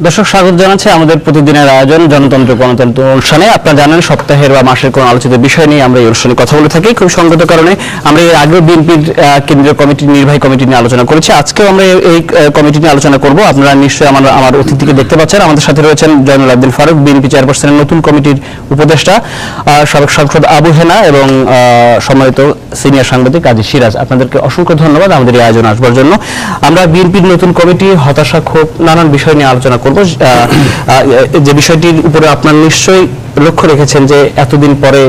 দর্শক স্বাগত জানাচ্ছি আমাদের প্রতিদিনের আয়োজন জনতন্ত্র গণতন্ত্র অনুষ্ঠানে। আপনারা জানেন সপ্তাহের বা মাসের কোন আলোচিত বিষয় নিয়ে আমরা এই অনুষ্ঠানে কথা বলে থাকি। খুব সংগত কারণে আমরা এর আগেও বিএনপির কেন্দ্রীয় কমিটি নির্বাহী কমিটি নিয়ে আলোচনা করেছি। আজকেও আমরা এই কমিটি নিয়ে আলোচনা করব। আপনারা নিশ্চয়ই আমার অতিথিকে দেখতে পাচ্ছেন। আমাদের সাথে রয়েছেন জয়নুল আবদিন ফারুক, বিএনপি চেয়ারপারসনের নতুন কমিটির উপদেষ্টা, সাবেক সাংসদ আবু হেনা এবং সম্মানিত সিনিয়র সাংবাদিক কাজী সিরাজ। আপনাদেরকে অসংখ্য ধন্যবাদ আমাদের এই আয়োজনে আসবার জন্য। আমরা বিএনপির নতুন কমিটি, হতাশা, ক্ষোভ, নানান বিষয় নিয়ে আলোচনা করব। যে বিষয়টির উপরে আপনারা নিশ্চয়ই লক্ষ্য রেখেছেন যে এতদিন পরে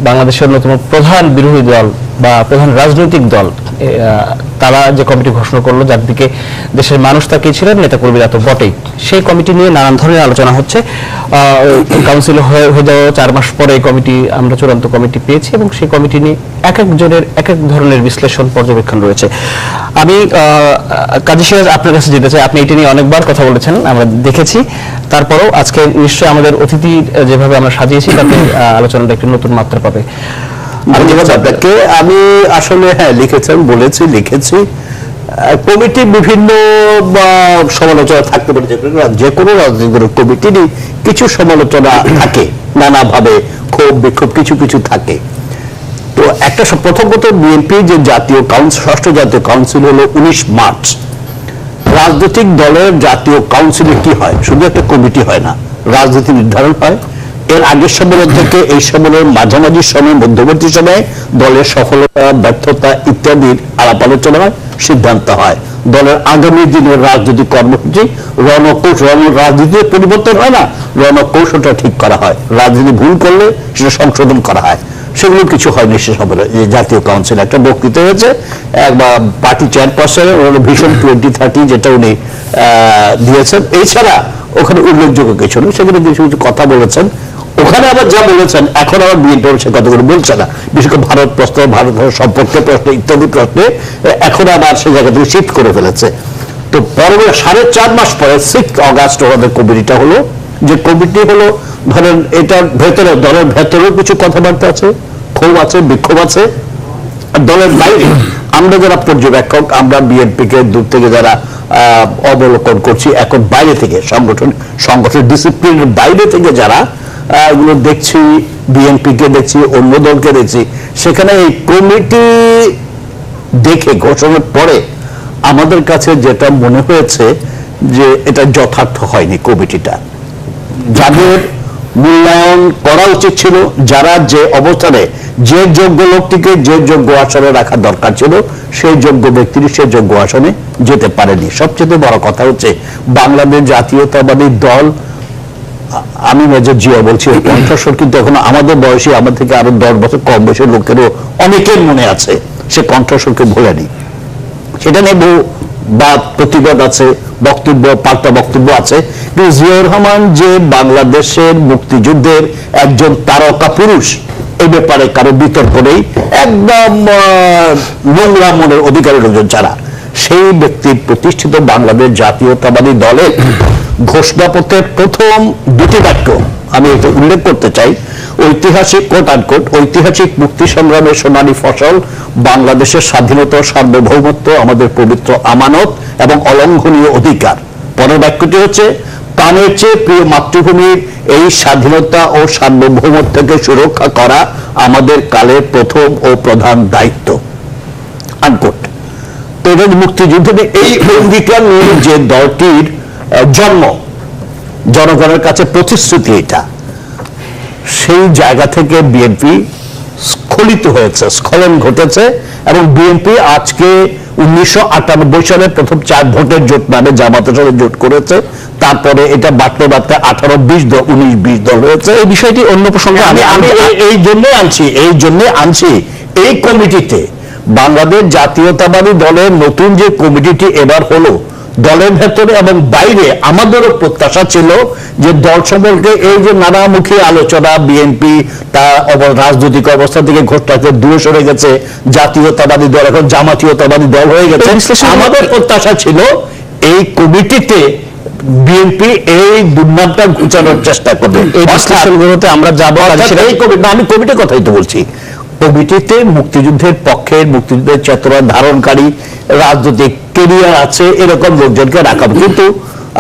বাংলাদেশের অন্যতম প্রধান বিরোধী দল বা প্রধান রাজনৈতিক দল তারা যে কমিটি ঘোষণা করলো, যার দিকে দেশের মানুষ তাকিয়েছিলেন, নেতাকর্মীরা তো বটেই, সেই কমিটি নিয়ে নানান ধরনের আলোচনা হচ্ছে। কাউন্সিল হয়ে যাওয়া 4 মাস পরে এই কমিটি, আমরা চূড়ান্ত কমিটি পেয়েছি এবং সেই কমিটি নিয়ে এক একজনের এক এক ধরনের বিশ্লেষণ, পর্যবেক্ষণ রয়েছে। আমি কাজী সিরাজ আপনার কাছে যেতে চাই। আপনি এটা নিয়ে অনেকবার কথা বলেছেন, আমরা দেখেছি। তারপরেও আজকে নিশ্চয়ই আমাদের অতিথি যেভাবে আমরা সাজিয়েছি তাতে আলোচনাটা একটু নতুন মাত্রা পাবে। আমি আসলে লিখেছেন, লিখেছি কমিটি বিভিন্ন সমালোচনা থাকতে পারে, যে কোনো রাজনৈতিক কমিটিরই কিছু সমালোচনা থাকে, নানাভাবে ক্ষোভ বিক্ষোভ কিছু কিছু থাকে। তো একটা প্রথমত বিএনপি যে জাতীয় কাউন্সিল, ষষ্ঠ জাতীয় কাউন্সিল হলো 19 মার্চ। রাজনৈতিক দলের জাতীয় কাউন্সিলে কি হয়? শুধু একটা কমিটি হয় না, রাজনীতি নির্ধারণ হয়। এর আগের সম্মেলন থেকে এই সম্মেলনের মাঝামাঝি সময়, মধ্যবর্তী সময়ে দলের সফলতা, ব্যর্থতা ইত্যাদির আলাপ আলোচনা হয়, সিদ্ধান্ত হয়। দলের আগামী দিনের রাজনৈতিক কর্মসূচি, রণকৌশল, রাজনীতির পরিবর্তন হয় না, রণকৌশলটা ঠিক করা হয়। রাজনীতি ভুল করলে সেটা সংশোধন করা হয়। সেগুলো কিছু হয়নি সে সম্মেলনে। জাতীয় কাউন্সিল একটা বক্তৃতা হয়েছে, একবার পার্টি চেয়ারপারসন ভিশন 2030 যেটা উনি দিয়েছেন। এছাড়া ওখানে উল্লেখযোগ্য কিছু নেই, সেখানে কিছু কিছু কথা বলেছেন। ওখানে আবার যা বলেছেন এখন আবার বিএনপি সে কথাগুলো বলছে না, বিশেষ করে ভারত প্রশ্ন, ভারত সম্পর্কে প্রশ্ন ইত্যাদি প্রশ্নে এখন আবার সে জায়গা থেকে শিফট করে ফেলেছে। তো পরবর্তী 4.5 মাস পরে 6 অগাস্ট আমাদের কমিটিটা হলো, যে কমিটি হলো ধরেন এটার ভেতরে, দলের ভেতরেও কিছু কথাবার্তা আছে, ক্ষোভ আছে, বিক্ষোভ আছে। দলের বাইরে আমরা যারা পর্যবেক্ষক, আমরা বিএনপি কে দূর থেকে যারা অবলোকন করছি, এখন বাইরে থেকে সংগঠন ডিসিপ্লিনের বাইরে থেকে যারা এগুলো দেখছি, বিএনপি কে দেখছি, অন্য দলকে দেখছি, সেখানে এই কমিটি দেখে ঘোষণার পরে আমাদের কাছে যেটা মনে হয়েছে যে এটা যথার্থ হয়নি। কমিটিটা যাদের মূল্যায়ন করা উচিত ছিল, যারা যে অবস্থানে, যে যোগ্য লোকটিকে যে যোগ্য আসনে রাখা দরকার ছিল, সেই যোগ্য ব্যক্তিটি সে যোগ্য আসনে যেতে পারেনি। সবচেয়ে বড় কথা হচ্ছে বাংলাদেশ জাতীয়তাবাদী দল, আমি মেজর জিয়া বলছি, কণ্ঠস্বর কিন্তু এখন আমাদের বয়সী, আমার থেকে আরো 10 বছর কম বয়সের লোকেরও অনেকের মনে আছে, সে কণ্ঠস্বরকে ভোলেনি। সেটা নিয়ে বহু বাদ প্রতিবাদ আছে, বক্তব্য, পাল্টা বক্তব্য আছে। কিন্তু জিয়াউর রহমান যে বাংলাদেশের মুক্তিযুদ্ধের একজন তারকা পুরুষ, এই ব্যাপারে কারো বিতর্ক নেই। একদম নোংরা মনের অধিকারী লোকজন ছাড়া সেই ব্যক্তির প্রতিষ্ঠিত বাংলাদেশ জাতীয়তাবাদী দলের ঘোষণাপত্রের প্রথম 2টি বাক্য আমি এটা উল্লেখ করতে চাই। ঐতিহাসিক, কোট আনকোট, ঐতিহাসিক মুক্তি সংগ্রামের সোনালী ফসল বাংলাদেশের স্বাধীনতা, সার্বভৌমত্ব আমাদের পবিত্র আমানত এবং অলঙ্ঘনীয় অধিকার। পরের বাক্যটি হচ্ছে, প্রাণের চেয়ে প্রিয় মাতৃভূমির এই স্বাধীনতা ও সার্বভৌমত্বকে সুরক্ষা করা আমাদের কালের প্রথম ও প্রধান দায়িত্ব। আনকোট। তো এটা মুক্তিযুদ্ধের এই অঙ্গীকার নিয়ে যে দলটির জন্ম, জনগণের কাছে প্রতিশ্রুতি, এটা সেই জায়গা থেকে বিএনপি স্খলিত হয়েছে, স্খলন ঘটেছে। এবং বিএনপি আজকে 1998 সালে প্রথম 4 ভোটের জোট নামে জামাতের সাথে জোট করেছে। তারপরে এটা বাড়তে 18-20 দল, 19-20 দল হয়েছে। এই বিষয়টি অন্য প্রসঙ্গে আমি এই জন্য আনছি এই কমিটিতে বাংলাদেশ জাতীয়তাবাদী দলের নতুন যে কমিটিটি এবার হলো, দলের ভেতরে এবং বাইরে আমাদেরও প্রত্যাশা ছিল যে দল সম্পর্কে এই যে নানামুখী আলোচনা, বিএনপি তার রাজনৈতিক অবস্থা থেকে ঘোষণাকে দূরে সরে গেছে, জাতীয়তাবাদী দল এখন জামাতীয়তাবাদী দল হয়ে গেছে। আমাদের প্রত্যাশা ছিল এই কমিটিতে বিএনপি এই দুর্নামটা ঘুচানোর চেষ্টা করবে। এই বিশ্লেষণগুলোতে আমরা যাবো। আমি কমিটির কথাই তো বলছি। কমিটিতে মুক্তিযুদ্ধের পক্ষের, মুক্তিযুদ্ধের চেতনা ধারণকারী, রাজনৈতিক কেরিয়ার আছে এরকম লোকজনকে রাখা। কিন্তু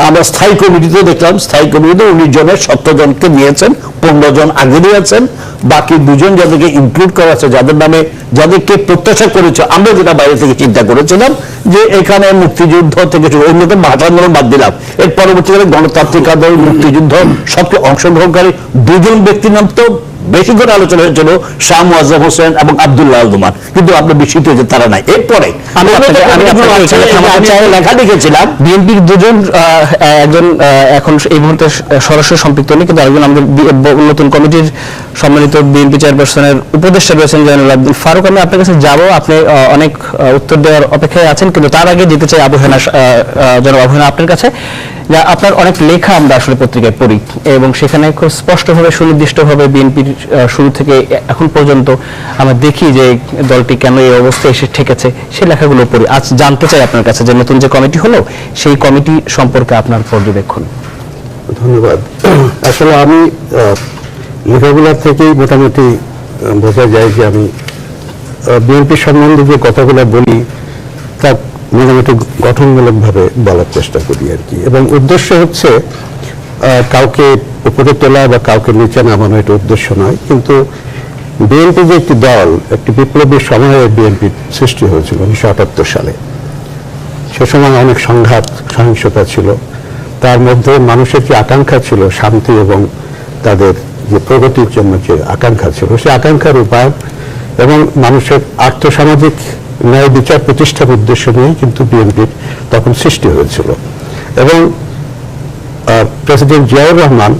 আমরা স্থায়ী কমিটিতে দেখলাম, স্থায়ী কমিটিতে 19 জনের 17 জনকে নিয়েছেন, 15 জন আগে নিয়েছেন, বাকি 2 জন যাদেরকে ইনক্লুড করা আছে, যাদের নামে যাদেরকে প্রত্যাশা করেছে, আমরা যেটা বাইরে থেকে চিন্তা করেছিলাম যে এখানে মুক্তিযুদ্ধ থেকে অন্যদের ভাষান্দোলন বাদ দিলাম, এর পরবর্তীকালে গণতান্ত্রিক আন্দোলন, মুক্তিযুদ্ধ সবচেয়ে অংশগ্রহণকারী 2 জন ব্যক্তির নাম তো বেশি করে আলোচনা হয়েছিল, শাহ মুয়াজ্জম হোসেন এবং আব্দুল্লাহ আল দুমান, কিন্তু আমরা বিস্মিত যে তারা নাই। এরপরে আমি লেখা লিখেছিলাম বিএনপির 2 জন, একজন এখন এই মুহূর্তে সরাসরি সম্পৃক্ত নেই, কিন্তু আরেকজন আমাদের নতুন কমিটির সম্মানিত বিএনপি চেয়ারপারসনের উপদেষ্টা রয়েছেন জয়নুল আবদিন ফারুক। আমি আপনার কাছে যাব, আপনি অনেক উত্তর দেওয়ার অপেক্ষায় আছেন, কিন্তু তার আগে যেতে চাই জনাব আবু হেনা আপনার কাছে। যা আপনার অনেক লেখা আমরা আসলে পত্রিকায় পড়ি, এবং সেখানে খুব স্পষ্টভাবে সুনির্দিষ্টভাবে বিএনপির শুরু থেকে এখন পর্যন্ত আমরা দেখি যে দলটি কেন এই অবস্থায় এসে ঠেকেছে, সেই লেখাগুলো পড়ি। আজ জানতে চাই আপনার কাছে যে নতুন যে কমিটি হলো, সেই কমিটি সম্পর্কে আপনার পর্যবেক্ষণ। ধন্যবাদ। আসলে আমি লেখাগুলোর থেকেই মোটামুটি বোঝা যায় যে আমি বিএনপি সম্বন্ধে যে কথাগুলো বলি তা মোটামুটি গঠনমূলকভাবে বলার চেষ্টা করি আর কি, এবং উদ্দেশ্য হচ্ছে কাউকে উপরে তোলা বা কাউকে নিচে নামানো, এটা উদ্দেশ্য নয়। কিন্তু বিএনপি যে একটি দল, একটি বিপ্লবী সময়ে বিএনপির সৃষ্টি হয়েছিল 1978 সালে, সে সময় অনেক সংঘাত সহিংসতা ছিল, তার মধ্যে মানুষের যে আকাঙ্ক্ষা ছিল শান্তি এবং তাদের যে প্রগতির জন্য যে আকাঙ্ক্ষা ছিল, সেই আকাঙ্ক্ষার রূপায়ণ এবং মানুষের আর্থসামাজিক ন্যায় বিচার প্রতিষ্ঠার উদ্দেশ্য নিয়েই কিন্তু বিএনপির তখন সৃষ্টি হয়েছিল। এবং প্রেসিডেন্ট জিয়াউর রহমান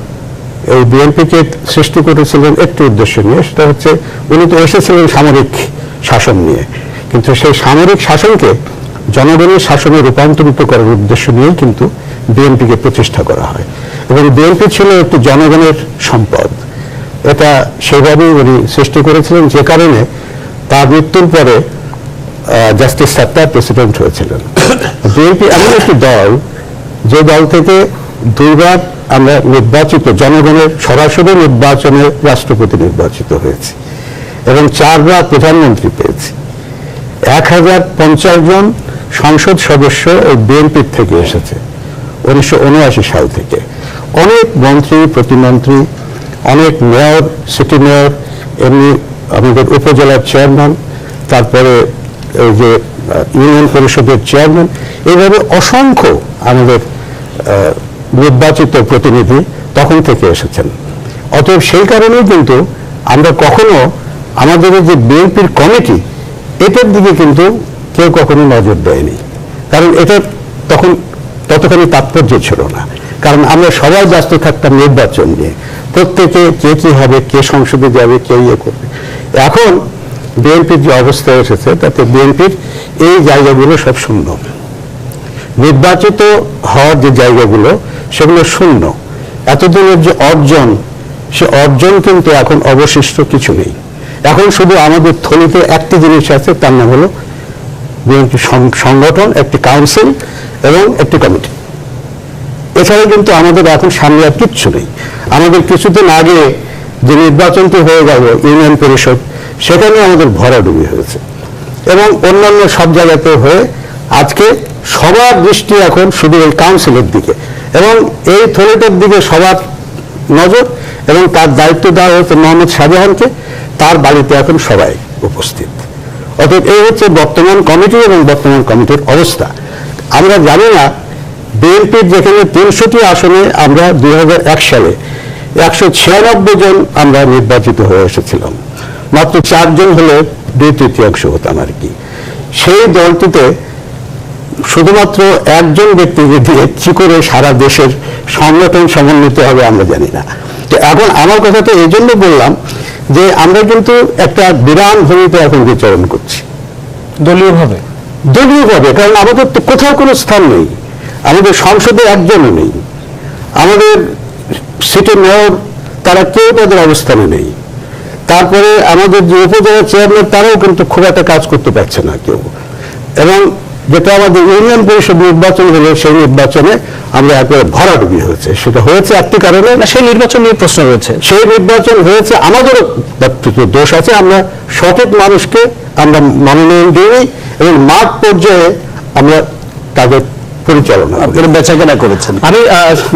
এই বিএনপিকে সৃষ্টি করেছিলেন একটি উদ্দেশ্য নিয়ে, সেটা হচ্ছে উনি তো এসেছিলেন সামরিক শাসন নিয়ে, কিন্তু সেই সামরিক শাসনকে জনগণের শাসনে রূপান্তরিত করার উদ্দেশ্য নিয়েই কিন্তু বিএনপিকে প্রতিষ্ঠা করা হয়। এবং বিএনপি ছিল একটি জনগণের সম্পদ, এটা সেইভাবেই উনি সৃষ্টি করেছিলেন, যে কারণে তার মৃত্যুর পরে জাস্টিস সাত্তার প্রেসিডেন্ট হয়েছিলেন। বিএনপি এমন একটি দল, যে দল থেকে 2 বার আমরা নির্বাচিত, জনগণের সরাসরি নির্বাচনে রাষ্ট্রপতি নির্বাচিত হয়েছি, এবং 4 বার প্রধানমন্ত্রী পেয়েছি। 1050 জন সংসদ সদস্য এই বিএনপির থেকে এসেছে 1979 সাল থেকে। অনেক মন্ত্রী, প্রতিমন্ত্রী, অনেক মেয়র, সিটি মেয়র, এমনি আমাদের উপজেলার চেয়ারম্যান, তারপরে এই যে ইউনিয়ন পরিষদের চেয়ারম্যান, এইভাবে অসংখ্য আমাদের নির্বাচিত প্রতিনিধি তখন থেকে এসেছেন। অতএব সেই কারণেই কিন্তু আমরা কখনো আমাদের যে বিএনপির কমিটি, এটার দিকে কিন্তু কেউ কখনো নজর দেয়নি, কারণ এটা তখন ততখানি তাৎপর্য ছিল না। কারণ আমরা সবাই ব্যস্ত থাকতাম নির্বাচন নিয়ে, প্রত্যেকে কে কি হবে, কে সংসদে যাবে, কে ইয়ে করবে। এখন বিএনপির যে অবস্থা এসেছে, তাতে বিএনপির এই জায়গাগুলো সব শূন্য, নির্বাচিত হওয়ার যে জায়গাগুলো সেগুলো শূন্য। এতদিনের যে অর্জন, সে অর্জন কিন্তু এখন অবশিষ্ট কিছু নেই। এখন শুধু আমাদের থলিতে একটি জিনিস আছে, তার নাম হলো বিএনপি সংগঠন, একটি কাউন্সিল এবং একটি কমিটি। এছাড়া কিন্তু আমাদের এখন সামনে আর কিচ্ছু নেই। আমাদের কিছুদিন আগে যে নির্বাচনটি হয়ে গেল ইউনিয়ন পরিষদ, সেখানে আমাদের ভরাডুবি হয়েছে, এবং অন্যান্য সব জায়গাতে হয়ে আজকে সবার দৃষ্টি এখন শুধু এই কাউন্সিলের দিকে, এবং এই থলিটার দিকে সবার নজর, এবং তার দায়িত্ব দেওয়া হচ্ছে মোহাম্মদ শাহজাহানকে, তার বাড়িতে এখন সবাই উপস্থিত। অতএব এই হচ্ছে বর্তমান কমিটি এবং বর্তমান কমিটির অবস্থা। আমরা জানি না বিএনপির যেখানে 300টি আসনে আমরা 2001 সালে 196 জন আমরা নির্বাচিত হয়ে এসেছিলাম, মাত্র 4 জন হলে 2/3 হতাম আর কি। সেই দলটিতে শুধুমাত্র একজন ব্যক্তিকে দিয়ে কি করে সারা দেশের সংগঠন সমন্বিত হবে আমরা জানি না। তো এখন আমার কথা তো এই জন্য বললাম যে আমরা কিন্তু একটা বিরান ভূমিতে এখন বিচরণ করছি দলীয়ভাবে, কারণ আমাদের তো কোথাও কোনো স্থান নেই, আমাদের সংসদে একজনও নেই, আমাদের সিটি মেয়র তারা কেউ তাদের অবস্থানে নেই, তারপরে আমাদের যে উপজেলা চেয়ারম্যান তারাও কিন্তু খুব একটা কাজ করতে পারছে না কেউ, এবং যেটা আমাদের ইউনিয়ন পরিষদ নির্বাচন হলো সেই নির্বাচনে আমরা একবারে ভরাডুবি হয়েছে। সেটা হয়েছে একটি কারণে, সেই নির্বাচন নিয়ে প্রশ্ন রয়েছে, সেই নির্বাচন হয়েছে আমাদেরও দোষ আছে, আমরা সঠিক মানুষকে আমরা মনোনয়ন দিই এবং মাঠ পর্যায়ে আমরা তাদের পরিচালনা করি। আপনারা বেচাকেনা করেছেন। আমি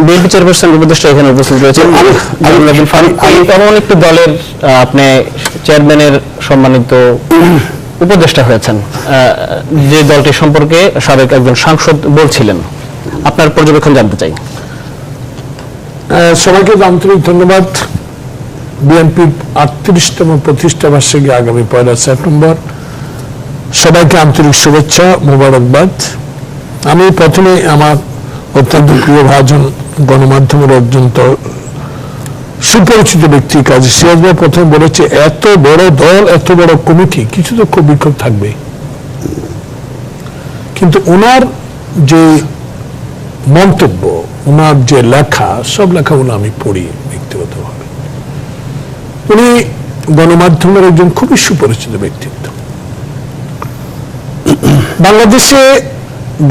বিএনপি চেয়ারপারসন উপদেষ্টা এখানে উপস্থিত রয়েছেন। তেমন একটি দলের আপনি চেয়ারম্যানের সম্মানিত উপদেষ্টা হয়েছেন, যে দলটি সম্পর্কে সাবেক একজন সাংসদ বলছিলেন, আপনার পর্যবেক্ষণ জানতে চাই। সবাইকে আন্তরিক ধন্যবাদ। বিএনপির 38তম প্রতিষ্ঠা বার্ষিকী আগামী 1 সেপ্টেম্বর। সবাইকে আন্তরিক শুভেচ্ছা, মোবারকবাদ। আমি প্রথমে আমার অত্যন্ত প্রিয় ভাজন গণমাধ্যমের অত্যন্ত সুপরিচিত ব্যক্তি কাজী সিরাজ ভাই প্রথমে বলেছে, এত বড় দল, এত বড় কমিটি, কিছু তো খুব বিক্ষোভ থাকবে। কিন্তু ওনার যে মন্তব্য, ওনার যে লেখা, সব লেখাগুলো আমি পড়ি ব্যক্তিগতভাবে। উনি গণমাধ্যমের একজন খুবই সুপরিচিত ব্যক্তিত্ব। বাংলাদেশে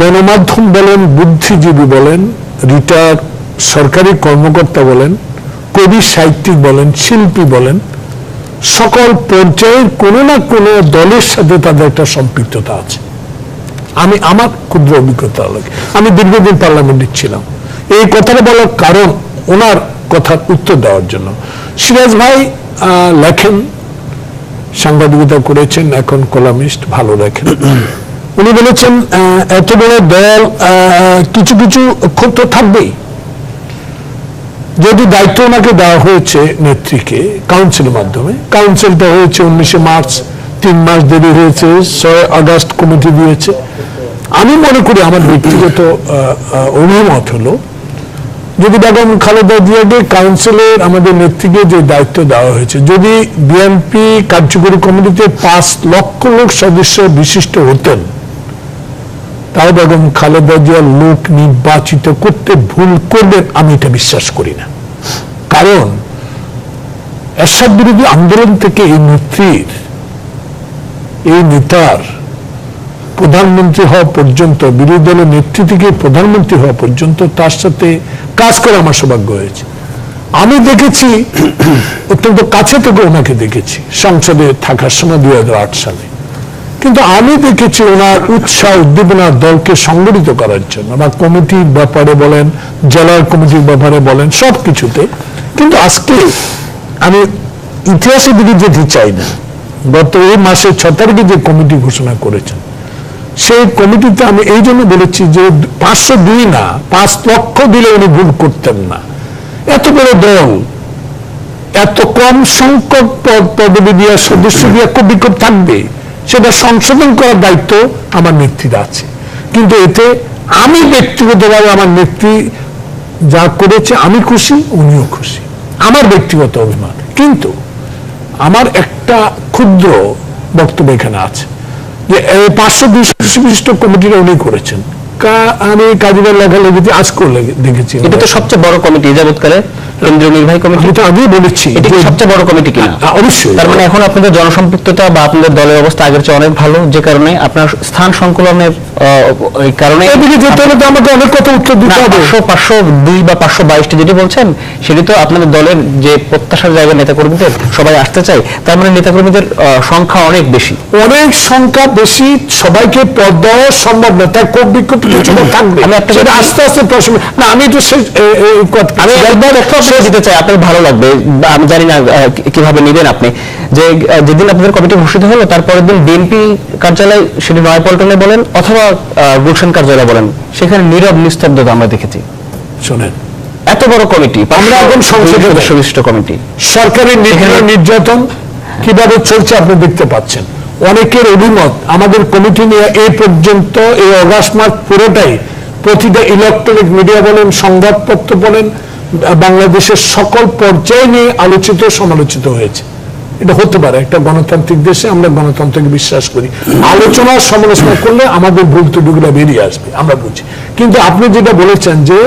গণমাধ্যম বলেন, বুদ্ধিজীবী বলেন, রিটায়ার্ড সরকারি কর্মকর্তা বলেন, কবি সাহিত্যিক বলেন, শিল্পী বলেন, সকল পর্যায়ের কোনো না কোনো দলের সাথে তাদের একটা সম্পৃক্ততা আছে। আমি আমার ক্ষুদ্র অভিজ্ঞতা লাগে, আমি দীর্ঘদিন পার্লামেন্টে ছিলাম। এই কথাটা বলার কারণ ওনার কথার উত্তর দেওয়ার জন্য। সিরাজ ভাই লেখেন, সাংবাদিকতা করেছেন, এখন কলামিস্ট, ভালো লেখেন। উনি বলেছেন এত বড় দল, কিছু কিছু ক্ষোভ তো থাকবেই। যদি দায়িত্ব ওনাকে দেওয়া হয়েছে নেত্রীকে কাউন্সিলের মাধ্যমে, কাউন্সিলটা হয়েছে 19 মার্চ, 3 মাস দেরি হয়েছে, 6 আগস্ট কমিটি দিয়েছে। আমি মনে করি, আমার ব্যক্তিগত অভিমত হলো, যদি বেগম খালেদা জিয়াকে কাউন্সিলের আমাদের নেত্রীকে যে দায়িত্ব দেওয়া হয়েছে, যদি বিএনপি কার্যকরী কমিটিতে 5 লক্ষ লোক সদস্য বিশিষ্ট হতেন, তাও বেগম খালেদা জিয়ার লোক নির্বাচিত করতে ভুল করবেন, আমি এটা বিশ্বাস করি না। কারণ এরশাদ বিরোধী আন্দোলন থেকে এই নেত্রীর, এই নেতার প্রধানমন্ত্রী হওয়া পর্যন্ত, বিরোধী দলের নেত্রী থেকে প্রধানমন্ত্রী হওয়া পর্যন্ত তার সাথে কাজ করে আমার সৌভাগ্য হয়েছে। আমি দেখেছি, অত্যন্ত কাছে থেকে ওনাকে দেখেছি সংসদে থাকার সময় 2008 সালে। কিন্তু আমি দেখেছি ওনার উৎসাহ, উদ্দীপনা দলকে সংগঠিত করার জন্য, বা কমিটির ব্যাপারে বলেন, জেলার কমিটির ব্যাপারে বলেন, সব কিছুতে। কিন্তু আজকে আমি ইতিহাসের দিকে যেতে চাই না। গত এই মাসের 6 তারিখে যে কমিটি ঘোষণা করেছেন, সেই কমিটিতে আমি এই জন্য বলেছি যে 502 না, 5 লক্ষ দিলে উনি ভুল করতেন না। এত বড় দল, এত কম সংখ্যক পদবি দিয়ে, সদস্য দিয়ে খুব বিক্ষোভ থাকবে, সেটা সংশোধন করার দায়িত্ব আমার নেত্রীর আছে। কিন্তু এতে আমি ব্যক্তিগতভাবে আমার নেত্রী যা করেছে আমি খুশি, উনিও খুশি, আমার ব্যক্তিগত অভিমান। কিন্তু আমার একটা ক্ষুদ্র বক্তব্য এখানে আছে, যে 500-200 বিশিষ্ট কমিটিটা উনি করেছেন। আমি কাজীর লেখালেখিতে আজ করে দেখেছি, এটা তো সবচেয়ে বড় কমিটি যাবৎকালে, কেন্দ্রীয় নির্বাহী কমিটি। আমি তো আগেই বলেছি, এটা কি সবচেয়ে বড় কমিটি কিনা? অবশ্যই। তার মানে এখন আপনাদের জনসম্পৃক্ততা বা আপনাদের দলের অবস্থা আগের চেয়ে অনেক ভালো, যে কারণে আপনার স্থান সংকুলনের এই কারণে এদিকে যেতে হলে তো আমাকে অনেক কথা উত্তর দিতে হবে। 502 বা 522টি যেটি বলছেন, সেটি তো আপনাদের দলের যে প্রত্যাশার জায়গায় নেতাকর্মীদের সবাই আসতে চায়, তার মানে নেতাকর্মীদের সংখ্যা অনেক বেশি, অনেক সংখ্যা বেশি। সবাইকে পদ দেওয়া সম্ভব না, তার কোপ বিক্ষোভ থাকবে। আমি আপনাকে আস্তে আস্তে প্রশ্ন না, আমি একটু আমি একবার দিতে চাই, আপনার ভালো লাগবে। আমি জানি না কিভাবে নেবেন আপনি, যে যেদিন আপনাদের কমিটি ঘোষিত হলো, তারপরের দিন বিএনপি কার্যালয়, সেটি নয়াপল্টনে বলেন অথবা গুলশান কার্যালয় বলেন, সেখানে নীরব নিস্তব্ধতা আমরা দেখেছি। শোনেন, এত বড় কমিটি, আমরা এখন সংসদে সদস্য বিশিষ্ট কমিটি, সরকারের নির্যাতন কিভাবে চলছে আপনি দেখতে পাচ্ছেন। অনেকের অভিমত, আমাদের কমিটি নিয়ে এই পর্যন্ত এই অগাস্ট মাস পুরোটাই প্রতিটা ইলেকট্রনিক মিডিয়া বলেন, সংবাদপত্র বলেন, বাংলাদেশের সকল পর্যায়ে নিয়ে আলোচিত, সমালোচিত হয়েছে। এটা হতে পারে, একটা গণতান্ত্রিক দেশে আমরা গণতন্ত্রকে বিশ্বাস করি। আলোচনা সমালোচনা করলে আমাদের ভুল ত্রুটিগুলো বেরিয়ে আসবে, আমরা বুঝি। কিন্তু আপনি যেটা বলেছেন যে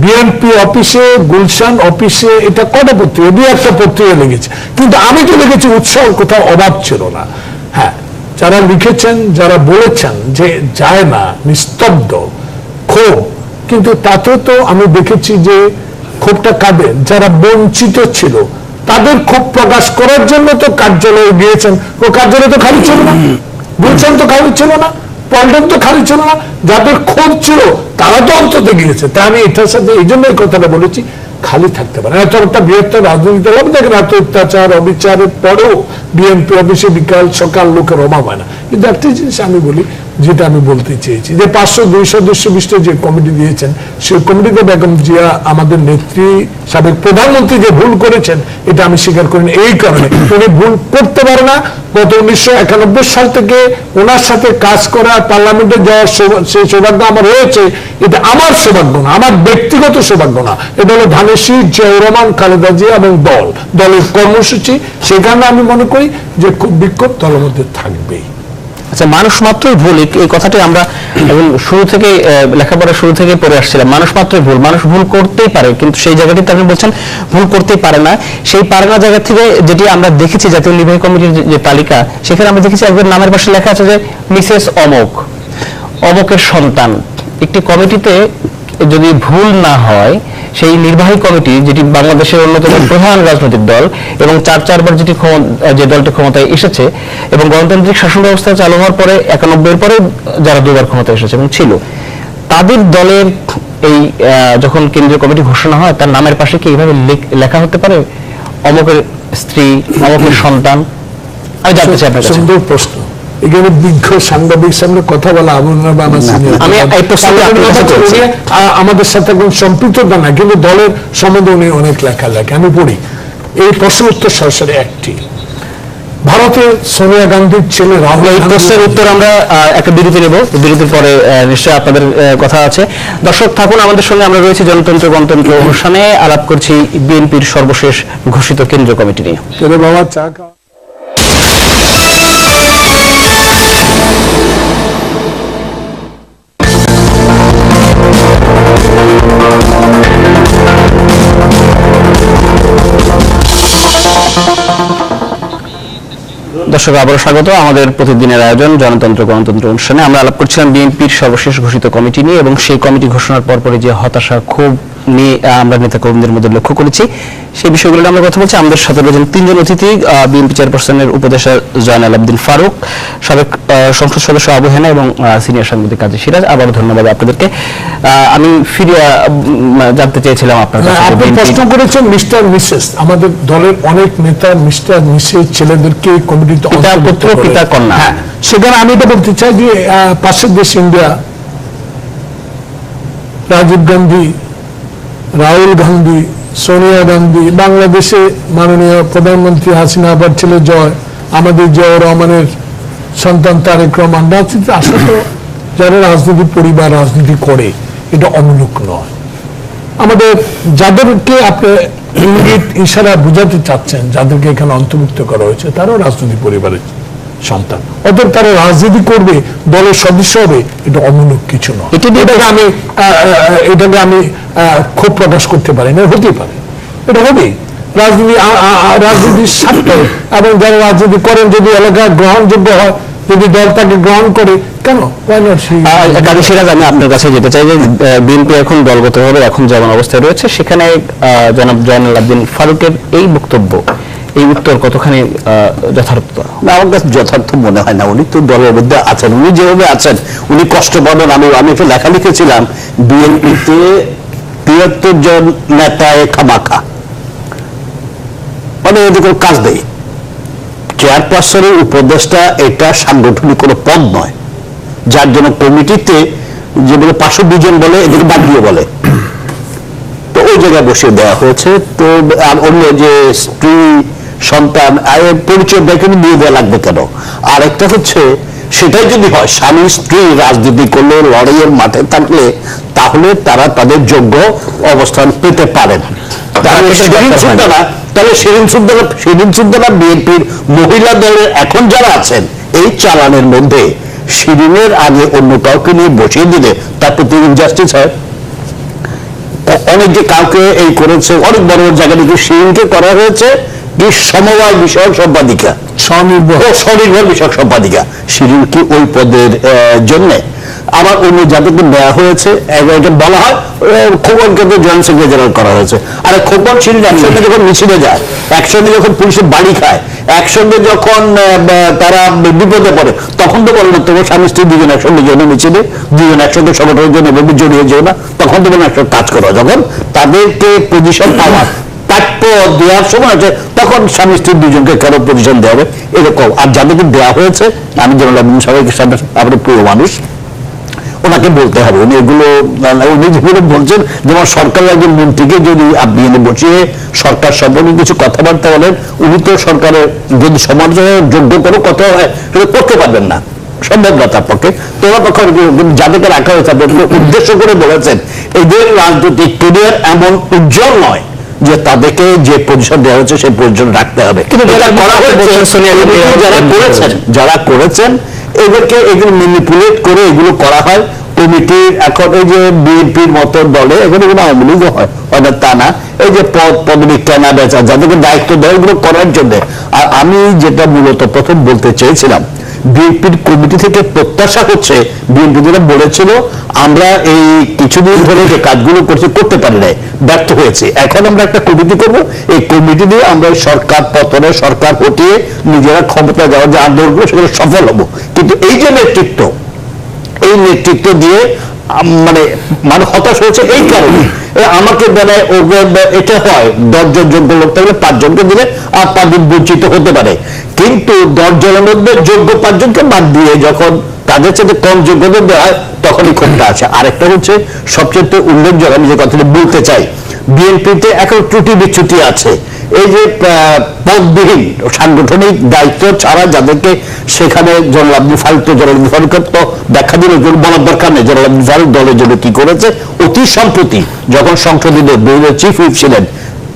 বিএনপি অফিসে, গুলশান অফিসে, এটা কটা পত্রিকা, 2-1টা পত্রিকা লেগেছে, কিন্তু আমি তো লিখেছি উৎসাহ কোথাও অভাব ছিল না। হ্যাঁ, যারা লিখেছেন, যারা বলেছেন যে যায় না, নিস্তব্ধ, ক্ষোভ, কিন্তু তাতেও তো আমি দেখেছি যে ক্ষোভটা কাদের, যারা বঞ্চিত ছিল, তাদের ক্ষোভ প্রকাশ করার জন্য তো কার্যালয়ে গিয়েছেন। ও কার্যালয় তো খালি ছিল না, গুলশান তো খালি ছিল না, পল্টন তো খালি ছিল না, যাদের খোঁজ ছিল তারা তো অন্তত গিয়েছে। তাই আমি এটার সাথে এই জন্য এই কথাটা বলেছি, খালি থাকতে পারে এত একটা বৃহত্তর রাজনীতি দল। দেখেন এত অত্যাচার অবিচারের পরেও বিএনপি অফিসে বিকাল সকাল লোকের অভাব হয় না। কিন্তু একটা জিনিস আমি বলি, যেটা আমি বলতে চেয়েছি, যে 502 সদস্য বিশিষ্ট যে কমিটি দিয়েছেন, সেই কমিটিতে বেগম জিয়া আমাদের নেত্রী সাবেক প্রধানমন্ত্রী যে ভুল করেছেন, এটা আমি স্বীকার করি না। এই কারণে উনি ভুল করতে পারে না। গত 1991 সাল থেকে ওনার সাথে কাজ করা, পার্লামেন্টে যাওয়ার সেই সৌভাগ্য আমার হয়েছে। এটা আমার সৌভাগ্য না, আমার ব্যক্তিগত সৌভাগ্য না, এটা হলো ধানেশ্বরী, জিয়াউর রহমান, খালেদা জিয়া এবং দলের কর্মসূচি। সেখানে আমি মনে করি যে খুব বিক্ষোভ দলের মধ্যে থাকবেই। আচ্ছা, মানুষ মাত্রই ভুল, এই কথাটি আমরা শুরু থেকে লেখাপড়া শুরু থেকে পড়ে আসছিলাম। মানুষ মাত্রই ভুল, মানুষ ভুল করতেই পারে, কিন্তু সেই জায়গাটিতে আপনি বলছেন ভুল করতেই পারে না। সেই পারে না জায়গা থেকে যেটি আমরা দেখেছি জাতীয় নির্বাহী কমিটির যে তালিকা, সেখানে আমরা দেখেছি একজন নামের পাশে লেখা আছে যে মিসেস অমক, অমকের সন্তান। একটি কমিটিতে যদি ভুল না হয়, সেই নির্বাহী কমিটি, যেটি বাংলাদেশের অন্যতম প্রধান রাজনৈতিক দল এবং চারবার যে দলটি ক্ষমতায় এসেছে এবং গণতান্ত্রিক শাসন ব্যবস্থা চালু হওয়ার পরে 91 পরে যারা দুবার ক্ষমতায় এসেছে এবং ছিল, তাদের দলের এই যখন কেন্দ্রীয় কমিটি ঘোষণা হয়, তার নামের পাশে কি এইভাবে লেখা হতে পারে অমকের স্ত্রী, অমকের সন্তান? আমি জানতে চাই আপনার কাছে। সুন্দর প্রশ্ন। এখানে বিজ্ঞ সাংবাদিক সামনে কথা বলা আমি এই প্রশ্নটা আমাদের সাথে কোন সম্পৃক্ততা না, কিন্তু দলের সম্বন্ধে উনি অনেক লেখা লেখে, আমি পড়ি। এই প্রশ্নের উত্তর সরাসরি একটি, ভারতের সোনিয়া গান্ধীর ছেলে রাহুল। এই প্রশ্নের উত্তর আমরা একটা বিরতি নেব, বিরতির পরে নিশ্চয়ই আপনাদের কথা আছে। দর্শক থাকুন আমাদের সঙ্গে, আমরা রয়েছে জনতন্ত্র গণতন্ত্র অনুষ্ঠানে, আলাপ করছি বিএনপির সর্বশেষ ঘোষিত কেন্দ্রীয় কমিটি নিয়ে। বাবা চা খাওয়া। দর্শক আবারও স্বাগত আমাদের প্রতিদিনের আয়োজন জনতন্ত্র গণতন্ত্র অনুষ্ঠানে। আমরা আলাপ করছিলাম বিএনপির সর্বশেষ ঘোষিত কমিটি নিয়ে এবং সেই কমিটি ঘোষণার পরপরই যে হতাশা ক্ষোভ নিয়ে আমরা নেতা কর্মীদের মধ্যে লক্ষ্য করেছি, সেই বিষয়গুলো আমরা কথা বলছি। আমাদের সাথে রয়েছেন তিনজন অতিথি, বিএনপি চেয়ারপারসনের উপদেষ্টা জয়নাল আবদিন ফারুক, সাবেক সংসদ সদস্য আবু হেনা এবং সিনিয়র সাংবাদিক কাজী সিরাজ। আবারও ধন্যবাদ আপনাদেরকে। আমি ফিরে জানতে চেয়েছিলাম আপনার কাছে, আপনি প্রশ্ন করেছেন মিস্টার মিসেস, আমাদের দলের অনেক নেতা মিস্টার মিসেস ছেলেদেরকে কমিটিতে পুত্র পিতা কন্যা। হ্যাঁ, সেখানে আমি তো বলতে চাই যে পাশের দেশ ইন্ডিয়া, রাজীব গান্ধী, রাহুল গান্ধী, সোনিয়া গান্ধী, বাংলাদেশে মাননীয় প্রধানমন্ত্রী হাসিনা আবার ছেলে জয়, আমাদের জিয়াউর রহমানের সন্তান তারেক রহমান। রাজনীতি আসলে তো যারা রাজনীতি পরিবার রাজনীতি করে, এটা অমূলক নয়। আমাদের যাদেরকে আপনি ইঙ্গিত ইশারা বুঝাতে চাচ্ছেন, যাদেরকে এখানে অন্তর্ভুক্ত করা হয়েছে, তারাও রাজনীতি পরিবারের সন্তান। অতএব তারা রাজনীতি করবে, দলের সদস্য হবে, এটা অমূলক কিছু নয়। এটাকে আমি ক্ষোভ প্রকাশ করতে পারি না, হতেই পারে, এটা হবে। রাজনীতির স্বার্থে এবং যারা রাজনীতি করেন, যদি এলাকায় গ্রহণযোগ্য হয়, যদি দল তাকে গ্রহণ করে, কেন কাজী সিরাজ, আমি আপনার কাছে যেতে চাই যে বিএনপি এখন দলগতভাবে এখন যেমন অবস্থায় রয়েছে, সেখানে জনাব জয়নাল আবদিন ফারুকের এই বক্তব্য, এই উত্তর কতখানি যথার্থ? না, আমার কাছে যথার্থ মনে হয় না। উনি তো দলের মধ্যে আছেন, উনি যেভাবে আছেন উনি কষ্ট পাবেন। আমি একটা লেখা লিখেছিলাম, বিএনপিতে 73 জন নেতায় খামাখা, মানে এদের কোনো কাজ নেই। চেয়ারপারসনের উপদেষ্টা এটা সাংগঠনিক কোনো পদ নয়, যার জন্য কমিটিতে যেগুলো 502 জন বলে, এদেরকে বাদ দিয়ে বলে, তো ওই জায়গায় বসিয়ে দেওয়া হয়েছে। তো অন্য যে স্ত্রী সন্তান পরিচয় দেখে নিয়ে দেওয়া লাগবে কেন? আর একটা হচ্ছে, সেটাই যদি হয় স্বামী স্ত্রী রাজনীতি করলে, লড়াইয়ের মাঠে থাকলে, তাহলে তারা তাদের যোগ্য অবস্থান পেতে পারেন। তাহলে সেদিন সুলতানা বিএনপির মহিলা দলের এখন যারা আছেন এই চালানের মধ্যে, শিরিনের আগে অন্য কাউকে নিয়ে বসিয়ে দিলে তার প্রতি ইনজাস্টিস হয়। অনেক যে কাউকে এই করেছে, অনেক বড় বড় জায়গা থেকে শিরিনকে করা হয়েছে কি সমবায় বিষয়ক সম্পাদিকা, স্বনির্ভর বিষয়ক সম্পাদিকা শিরিন কি ওই পদের জন্য আবার অন্য যাদেরকে নেওয়া হয়েছে এটা বলা হয় খোকনকে তো জয়েন্ট সেক্রেটারি জেনারেল করা হয়েছে। আর খোকন শিরিন একসঙ্গে যখন মিছিলে যায়, একসঙ্গে যখন পুলিশের বাড়ি খায়, একসঙ্গে যখন তারা বিপদে পড়ে, তখন তো বলে না তোমার স্বামী স্ত্রী দুজন একসঙ্গে জন্য মিছিলে, দুজন একসঙ্গে সংগঠনের জন্য এভাবে জড়িয়ে যেও না, তখন তো বলে একটা কাজ করো। যখন তাদেরকে পজিশন পাওয়ার প্রাপ্য দেওয়ার সময় আছে, তখন স্বামী স্ত্রী দুজনকে কেন পজিশন দেওয়া হবে এরকম। আর যাদেরকে দেওয়া হয়েছে, আমি যেমন সবাইকে সামনে আপনার প্রিয় মানুষ, ওনাকে বলতে হবে উনি এগুলো উনি যেগুলো বলছেন, যেমন সরকারের একজন মন্ত্রীকে যদি আপনি এনে বসিয়ে সরকার সম্বন্ধে কিছু কথাবার্তা বলেন, উনি তো সরকারের যদি সমালোচনার যোগ্য কোনো কথা হয় সেটা করতে পারবেন না, সম্ভব না তার পক্ষে। তোমার পক্ষে যাদেরকে রাখা হয়েছে আপনাকে উদ্দেশ্য করে বলেছেন এদের রাজনৈতিক ক্যারিয়ার এমন উজ্জ্বল নয় যে তাদেরকে যে পজিশন দেওয়া হচ্ছে সেই পজিশন রাখতে হবে। কিন্তু যারা করেছেন এদেরকে এগুলো ম্যানিপুলেট করে এগুলো করা হয় কমিটির। এখন এই যে বিএনপির মতো দলে এখন এগুলো আওয়ামী লীগও হয়, অর্থাৎ তা না, এই যে পদবি কেনা বেচা যাদেরকে দায়িত্ব দেয় এগুলো করার জন্য। আর আমি যেটা মূলত প্রথম বলতে চেয়েছিলাম, বিএনপির কমিটি থেকে প্রত্যাশা হচ্ছে, বিএনপি যেটা বলেছিল আমরা এই কিছুদিন ধরে যে কাজগুলো করতে পারি নাই, ব্যর্থ হয়েছে, এখন আমরা একটা কমিটি করবো, এই কমিটি দিয়ে আমরা সরকার পতনে সরকার হটিয়ে নিজেরা ক্ষমতা যাওয়ার যে আন্দোলনগুলো সেগুলো সফল হবো। কিন্তু এই যে নেতৃত্ব, এই নেতৃত্ব দিয়ে মানে হতাশ হয়েছে এই কারণে। আমাকে বেলায় এটা হয় 10 জন যোগ্য লোক থাকলে 5 জনকে দিলে আর 5 জন বঞ্চিত হতে পারে, কিন্তু 10 জনের মধ্যে যোগ্য 5 জনকে বাদ দিয়ে যখন তাদের সাথে কম যোগ্যদের দেওয়া হয় তখনই ক্ষমতা আছে। আরেকটা হচ্ছে সবচেয়ে উল্লেখযোগ্য, আমি যে কথাটা বলতে চাই, বিএনপিতে এখন ত্রুটি বিচ্যুতি আছে। এই যে পদবিহীন সাংগঠনিক দায়িত্ব ছাড়া যাদেরকে সেখানে জনাল আব্দুল ফারুক, তো জনাল আব্দুল ফারুক তো ব্যাখ্যা দিলে বলার দরকার নেই, জনাল আব্দুল ফারুক দলের জন্য কি করেছে। অতি সম্প্রতি যখন সংসদীয় দলীয় চিফ হুইপ ছিলেন,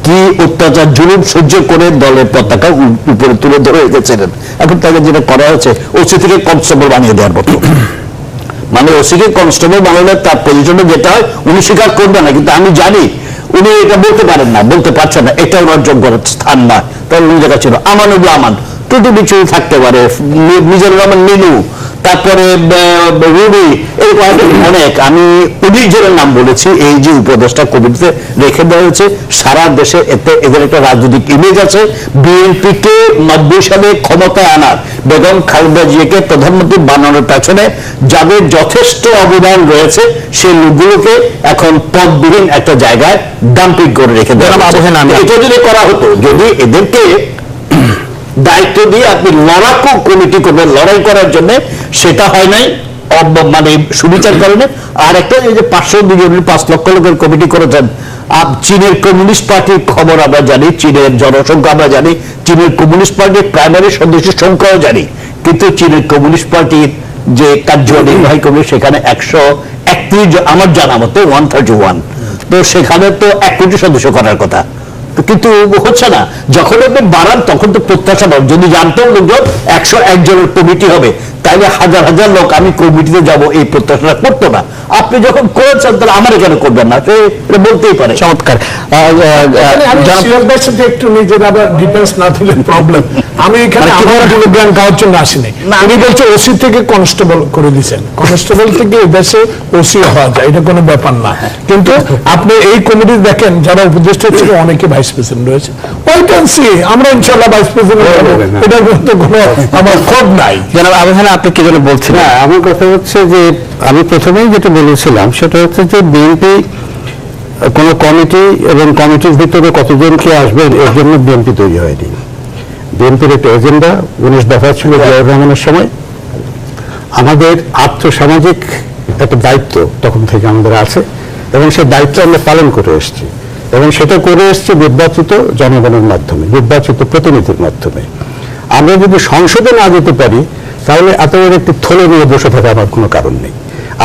কি অত্যাচার জুলুম সহ্য করে দলের পতাকা উপরে তুলে ধরে রেখেছিলেন। এখন তাকে যেটা করা হচ্ছে ওসি থেকে কনস্টেবল বানিয়ে দেওয়ার মতো, মানে ওসিকে কনস্টেবল বানালে তার পজিশনে যেটা হয় উনি স্বীকার করবে না, কিন্তু আমি জানি উনি এটা বলতে পারেন না, বলতে পারছেন না, এটা ওনার যোগ্য স্থান নয়। তাহলে উনি জায়গা ছিল আমানুল্লাহ আমান, ত্রুটি বিচ্যুতি থাকতে পারে, মিজানুর রহমান মিনু, তারপরে রুবি, এরকম অনেক, আমি 19 জনের নাম বলেছি। এই যে উপদেষ্টা কমিটিতে রেখে দেওয়া হয়েছে, সারা দেশে এতে এদের একটা রাজনৈতিক ইমেজ আছে। বিএনপিকে 90 সালে ক্ষমতায় আনার, বেগম খালেদা জিয়াকে প্রধানমন্ত্রী বানানোর পেছনে যাদের যথেষ্ট অবদান রয়েছে সেই লোকগুলোকে এখন পদবিহীন একটা জায়গায় ডাম্পিং করে রেখে দেওয়া। এটা যদি করা হতো, যদি এদেরকে দায়িত্ব দিয়ে আপনি লড়াকু কমিটি করবেন লড়াই করার জন্য, সেটা হয় নাই, মানে সুবিচার করেন। আর একটা এই যে 5 লক্ষ লোকের কমিটি করেছেন, চীনের কমিউনিস্ট পার্টির খবর আমরা জানি, চীনের জনসংখ্যা আমরা জানি, চীনের কমিউনিস্ট পার্টির প্রাইমারি সদস্যের সংখ্যাও জানি, কিন্তু চীনের কমিউনিস্ট পার্টির যে কার্যনির্বাহী কমিটি সেখানে 131, আমার জানা মতো 131, তো সেখানে তো 1 কোটি সদস্য করার কথা, কিন্তু হচ্ছে না। যখন আপনি বাড়ান তখন তো প্রত্যাশা পাবেন, যদি জানতেন লোকজন 101 জনের কমিটি হবে তাহলে হাজার হাজার লোক আমি কমিটিতে যাব এই প্রত্যাশাটা করতো না। আপনি যখন করেছেন তাহলে আমার এখানে করবেন না, এটা বলতেই পারে। চমৎকার। একটু নিজের আবার ডিফেন্স না দিলে প্রবলেম। আমি এখানে আমার জ্ঞান গাওয়ার জন্য আসিনি। উনি বলছে ওসি থেকে কনস্টেবল করে দিচ্ছেন, কনস্টেবল থেকে দেশে ওসি হওয়া যায়, এটা কোনো ব্যাপার না। কিন্তু আপনি এই কমিটি দেখেন যারা উপদেষ্টা ছিল অনেকে ভাইস প্রেসিডেন্ট রয়েছে, ওই ক্যান সি আমরা ইনশাআল্লাহ ভাইস প্রেসিডেন্ট হবো, এটার মধ্যে কোনো আমার ক্ষোভ নাই। জনাব আবহাওয়া আপনি কি জন্য বলছেন? না, আমার কথা হচ্ছে যে আমি প্রথমেই যেটা বলেছিলাম সেটা হচ্ছে যে বিএনপি কোনো কমিটি এবং কমিটির ভিতরে কতজনকে আসবেন এর জন্য বিএনপি তৈরি হয়নি। বিএনপির একটা এজেন্ডা 19 দফা ছিল জিয়াউর রহমানের সময়। আমাদের আর্থসামাজিক একটা দায়িত্ব তখন থেকে আমাদের আছে এবং সেই দায়িত্ব আমরা পালন করে এসেছি, এবং সেটা করে এসেছি নির্বাচিত জনগণের মাধ্যমে, নির্বাচিত প্রতিনিধির মাধ্যমে। আমরা যদি সংসদে না যেতে পারি তাহলে এত বড় একটি থলে নিয়ে বসে থাকা আমার কোনো কারণ নেই।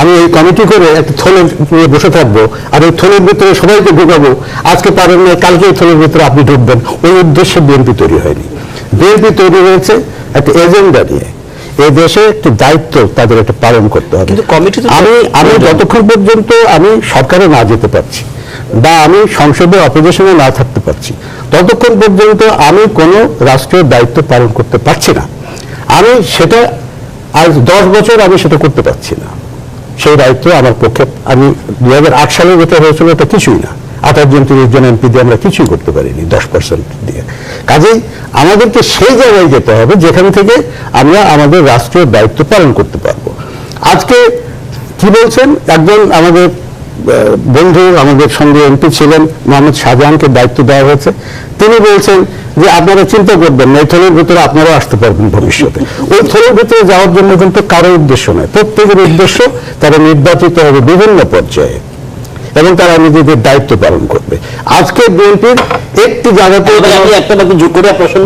আমি এই কমিটি করে একটা থলে নিয়ে বসে থাকবো আর এই থলের ভিতরে সবাইকে ঢুকাবো, আজকে পারেন না কালকে এই থলের ভিতরে আপনি ঢুকবেন, ওই উদ্দেশ্যে বিএনপি তৈরি হয়নি। বিএনপি তৈরি হয়েছে একটা এজেন্ডা নিয়ে, এই দেশে একটি দায়িত্ব তাদের একটা পালন করতে হবে। কিন্তু কমিটি আমি যতক্ষণ পর্যন্ত আমি সরকারে না যেতে পারছি, বা আমি সংসদে অপোজিশনে না থাকতে পারছি, ততক্ষণ পর্যন্ত আমি কোনো রাষ্ট্রীয় দায়িত্ব পালন করতে পারছি না। আমি সেটা আজ 10 বছর আমি সেটা করতে পারছি না। সেই দায়িত্ব আমার পক্ষে, আমি 2008 সালে যেটা হয়েছিল এটা কিছুই না, 28 জন 30 জন এমপি দিয়ে আমরা কিছুই করতে পারিনি 10% দিয়ে। কাজেই আমাদেরকে সেই জায়গায় যেতে হবে যেখান থেকে আমরা আমাদের রাষ্ট্রীয় দায়িত্ব পালন করতে পারবো। আজকে কি বলছেন, একজন আমাদের বন্ধু আমাদের সঙ্গে এমপি ছিলেন মোহাম্মদ শাহজাহানকে দায়িত্ব দেওয়া হয়েছে, তিনি বলছেন যে আপনারা চিন্তা করবেন না, এই থলের ভিতরে আপনারাও আসতে পারবেন ভবিষ্যতে। ওই থলের ভিতরে যাওয়ার জন্য কিন্তু কারো উদ্দেশ্য নয়, প্রত্যেকের উদ্দেশ্য তারা নির্বাচিত হবে বিভিন্ন পর্যায়ে এবং তারা নিজেদের দায়িত্ব পালন করবে। আজকে বিএনপির একটি জায়গাতে আমি একটা বাকি যোগ করে প্রশ্ন,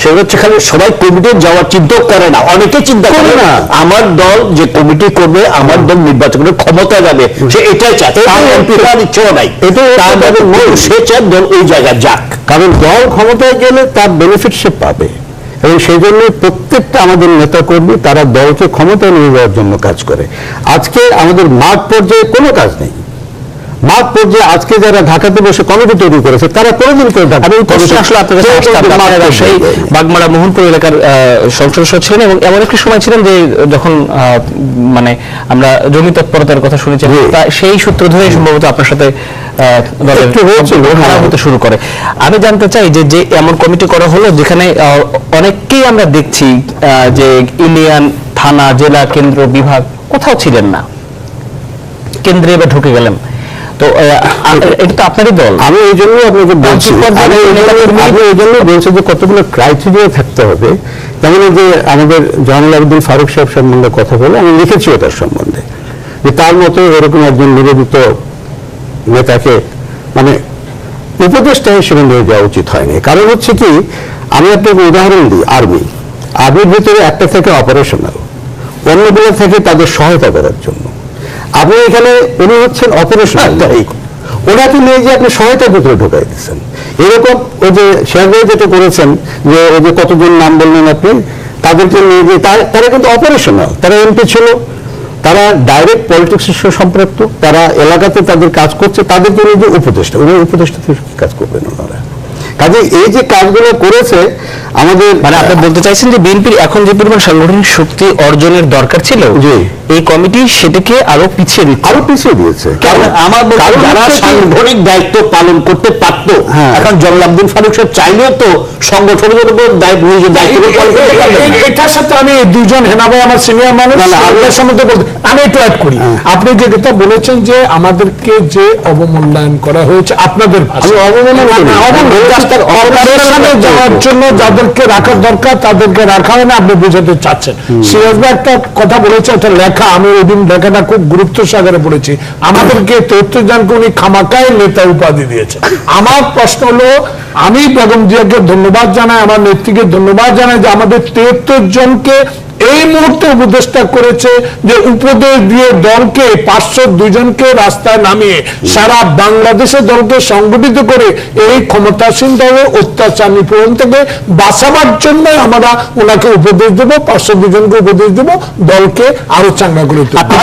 সেটা হচ্ছে খালি সবাই কমিটি যাওয়ার চিন্তাও করে না, অনেকে চিন্তা করে না আমার দল যে কমিটি করবে, আমার দল নির্বাচনের ক্ষমতা যাবে, সে এটাই চায়, তার এমপি হওয়ার ইচ্ছেও নাই, সে চায় দল ওই জায়গায় যাক। কারণ দল ক্ষমতায় গেলে তার বেনিফিট সে পাবে এবং সেই জন্য প্রত্যেকটা আমাদের নেতা কর্মী তারা দলকে ক্ষমতায় নিয়ে যাওয়ার জন্য কাজ করে। আজকে আমাদের মাঠ পর্যায়ে কোনো কাজ নেই। মাঠ পর্যায়ে আজকে যারা ঢাকাতে বসে কমিটি তৈরি করেছে তারা কোনোদিন করে সেই বাগমারা মোহনপুর এলাকার সংসদ সদস্য ছিলেন এবং এমন একটি সময় ছিলেন যে যখন মানে আমরা জমি তৎপরতার কথা শুনেছি, সেই সূত্র ধরে সম্ভবত আপনার সাথে খারাপ হতে শুরু করে। আমি জানতে চাই যে এমন কমিটি করা হলো যেখানে অনেককেই আমরা দেখছি যে ইউনিয়ন, থানা, জেলা, কেন্দ্র, বিভাগ কোথাও ছিলেন না, কেন্দ্রে এবার ঢুকে গেলেন। তো এটা তো আপনারই দল। আমি এই জন্য আপনাকে বলছি, আমি এই জন্য বলছি যে কতগুলো ক্রাইটেরিয়া থাকতে হবে। যেমন যে আমাদের জামাল আবদুল ফারুক সাহেব সম্বন্ধে কথা বলে আমি লিখেছি ওটার সম্বন্ধে, যে তার মতো এরকম একজন নিবেদিত নেতাকে মানে উপদেষ্টা হিসেবে নিয়ে যাওয়া উচিত হয়নি। কারণ হচ্ছে কি, আমি আপনাকে উদাহরণ দিই, আর্মির ভিতরে একটা থেকে অপারেশনাল, অন্যগুলো থেকে তাদের সহায়তা করার জন্য। আপনি এখানে উনি হচ্ছেন অপারেশনাল, ওনাকে নিয়ে যে আপনি সহায়তার ভিতরে ঢোকাই দিচ্ছেন। এরকম ওই যে শেয়ার যেটা করেছেন, যে ওই যে কতজন নাম বললেন আপনি, তাদেরকে নিয়ে যে তারা কিন্তু অপারেশনাল, তারা এমপি ছিল, তারা ডাইরেক্ট পলিটিক্সের সাথে সম্পৃক্ত, তারা এলাকাতে তাদের কাজ করছে, তাদেরকে নিয়ে যে উপদেষ্টা, উনি উপদেষ্টা থেকে কাজ করবেন ওনারা। কাজে এই যে কাজগুলো করেছে আমাদের, মানে আপনি বলতে চাইছেন যে বিএনপির এখন যে পরিমাণ সাংগঠনিক শক্তি অর্জনের দরকার ছিল, এই কমিটি সেটাকে আরো পিছিয়ে দিয়েছে। কারণ আমার যারা সাংগঠনিক দায়িত্ব পালন করতে পারতো, এখন জামাল আবদুল ফারুক সাহেব চাইলেও তো সংগঠনের উপর দায়িত্ব। এটার সাথে আমি দুজন হেনাভাই আমার সিনিয়র মানুষ, আল্লাহর সম্বন্ধে বলতে আমি একটু অ্যাড করি। আপনি যে কথা বলেছেন যে আমাদেরকে যে অবমূল্যায়ন করা হয়েছে, আপনাদের যাওয়ার জন্য যাদেরকে রাখার দরকার তাদেরকে রাখা হয় না, আপনি বোঝাতে চাচ্ছেন। সিরাজ ভাই একটা কথা বলেছে, একটা লেখা, আমি ওই দিন লেখাটা খুব গুরুত্ব সহকারে পড়েছি। আমাদেরকে 73 জনকে উনি খামাকায় নেতা উপাধি দিয়েছে। আমার প্রশ্ন হলো, আমি বেগম জিয়াকে ধন্যবাদ জানাই, আমার নেত্রীকে ধন্যবাদ জানাই যে আমাদের 73 জনকে এই মুহূর্তে উপদেষ্টা করেছে যে উপদেশ দিয়ে দলকে 502 জনকে রাস্তায় নামিয়ে সারা বাংলাদেশের দলকে সংগঠিত করে এই ক্ষমতাসীন দলের অত্যাচার নিপীড়ন থেকে বাঁচাবার জন্য আমরা ওনাকে উপদেশ দেবো, 502 জনকে উপদেশ দেবো দলকে আরো চাঙ্গা করে তুলতে।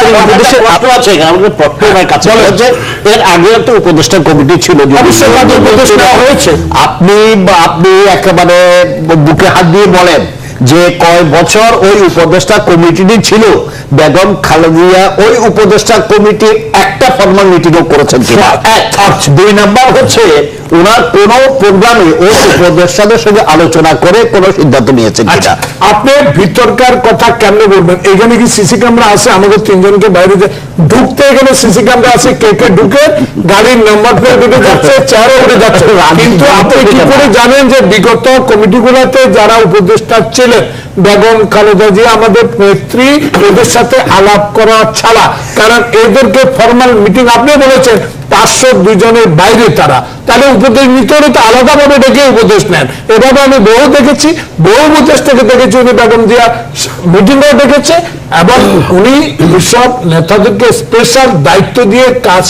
এর আগে একটা উপদেষ্টা কমিটি ছিল, উপদেশ নেওয়া হয়েছে। আপনি একেবারে বুকে হাত দিয়ে বলেন যে কয় বছর ওই উপদেষ্টা কমিটি ছিল, বেগম খালেদা ওই উপদেষ্টা কমিটি একটা ফর্মাল মিটিংও করেছেন কিনা? 2 নাম্বার হচ্ছে ওনার কোন প্রোগ্রামে ওই উপদেষ্টাদের সঙ্গে আলোচনা করে কোন সিদ্ধান্ত নিয়েছেন কিনা? আপনি ভিতরকার কথা কেমনে বলবেন? এখানে কি সিসি ক্যামেরা আছে? আমাদের 3 জনকে বাইরে ঢুকতে এখানে সিসি ক্যামেরা আছে, কে ঢুকে গাড়ির নাম্বার প্লেট উঠে যাচ্ছে, চেহারা উঠে যাচ্ছে। কিন্তু আপনি কি করে জানেন যে বিগত কমিটিগুলোতে যারা উপদেষ্টা ছিলেন, বেগম খালেদা জিয়া আমাদের নেত্রী, এদের সাথে আলাপ করা ছাড়া, কারণ এদেরকে ফর্মাল মিটিং আপনি বলেছেন 502 জনের বাইরে তারা, তাহলে উপদেশ নিতে হলে তো আলাদাভাবে ডেকে উপদেশ নেন। এভাবে আমি বহু দেখেছি, বহু উপদেষ্টাকে দেখেছি উনি বেগম জিয়া মিটিংও দেখেছে এবং উনি সব নেতাদেরকে স্পেশাল দায়িত্ব দিয়ে কাজ।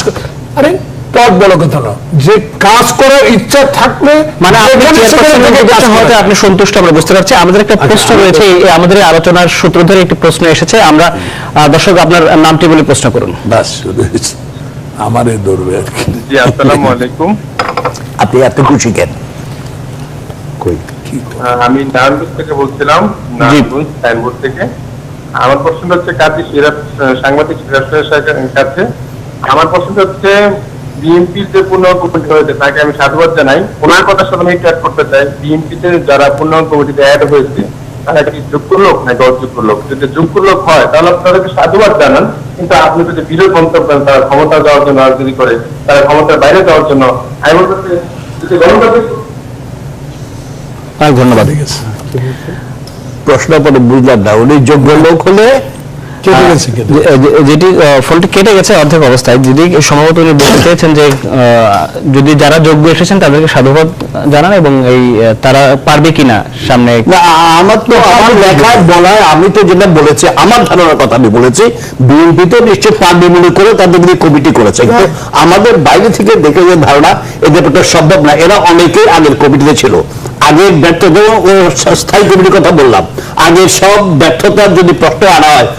আরে পদ বড় কথা না, যে কাজ করার ইচ্ছা থাকলে মানে আপনি সন্তুষ্ট, আমরা বুঝতে পারছি। আমাদের একটা প্রশ্ন রয়েছে, আমাদের আলোচনার সূত্র ধরে একটি প্রশ্ন এসেছে, আমরা দর্শক আপনার নামটি বলে প্রশ্ন করুন। বাস আমারে ধরবে আর কি। জি আসসালামু আলাইকুম। আপনি এত খুশি কেন? কই আমি নারায়ণগঞ্জ থেকে বলছিলাম, নারায়ণগঞ্জ সাইনবোর্ড থেকে। আমার প্রশ্ন হচ্ছে কাজী সাংবাদিক সিরাজ সাহেবের কাছে। আমার প্রশ্ন হচ্ছে বিএনপির যে পূর্ণাঙ্গ কমিটি হয়েছে তাকে আমি সাধুবাদ জানাই। ওনার কথা শুনে আমি একটু অ্যাড করতে চাই, বিএনপিতে যারা পূর্ণাঙ্গ কমিটিতে অ্যাড হয়েছে তারা কি যোগ্য লোক নাকি অযোগ্য লোক? যদি যোগ্য লোক হয় তাহলে তাদেরকে সাধুবাদ জানান, কিন্তু আপনি যদি বিরোধ মন্তব্য করেন তারা ক্ষমতা যাওয়ার জন্য রাজনীতি করে, তারা ক্ষমতার বাইরে যাওয়ার জন্য, আমি বলতে চাই যদি গণতান্ত্রিক ধন্যবাদ। ঠিক আছে, প্রশ্ন পরে বুঝলাম না, উনি যোগ্য লোক হলে কেটে গেছে, কেটে গেছে। যেটি ফোনটি কেটে গেছে অর্ধেক অবস্থায়, যদি সম্ভবত উনি বলতে চেয়েছেন যে যদি যারা যোগ্য এসেছেন তাদেরকে সাধুবাদ জানান এবং এই তারা পারবে কিনা সামনে। না, আমার তো আমার লেখায় বলায় আমি তো যেটা বলেছি আমার ধারণার কথা আমি বলেছি, বিএনপি তো নিশ্চয় পারবে মনে করে তাদের যদি কমিটি করেছে, কিন্তু আমাদের বাইরে থেকে দেখে যে ধারণা এদের পক্ষে সম্ভব না। এরা অনেকেই আগের কমিটিতে ছিল, আগের ব্যর্থতা ও স্থায়ী কমিটির কথা বললাম, আগের সব ব্যর্থতার যদি প্রশ্ন আনা হয়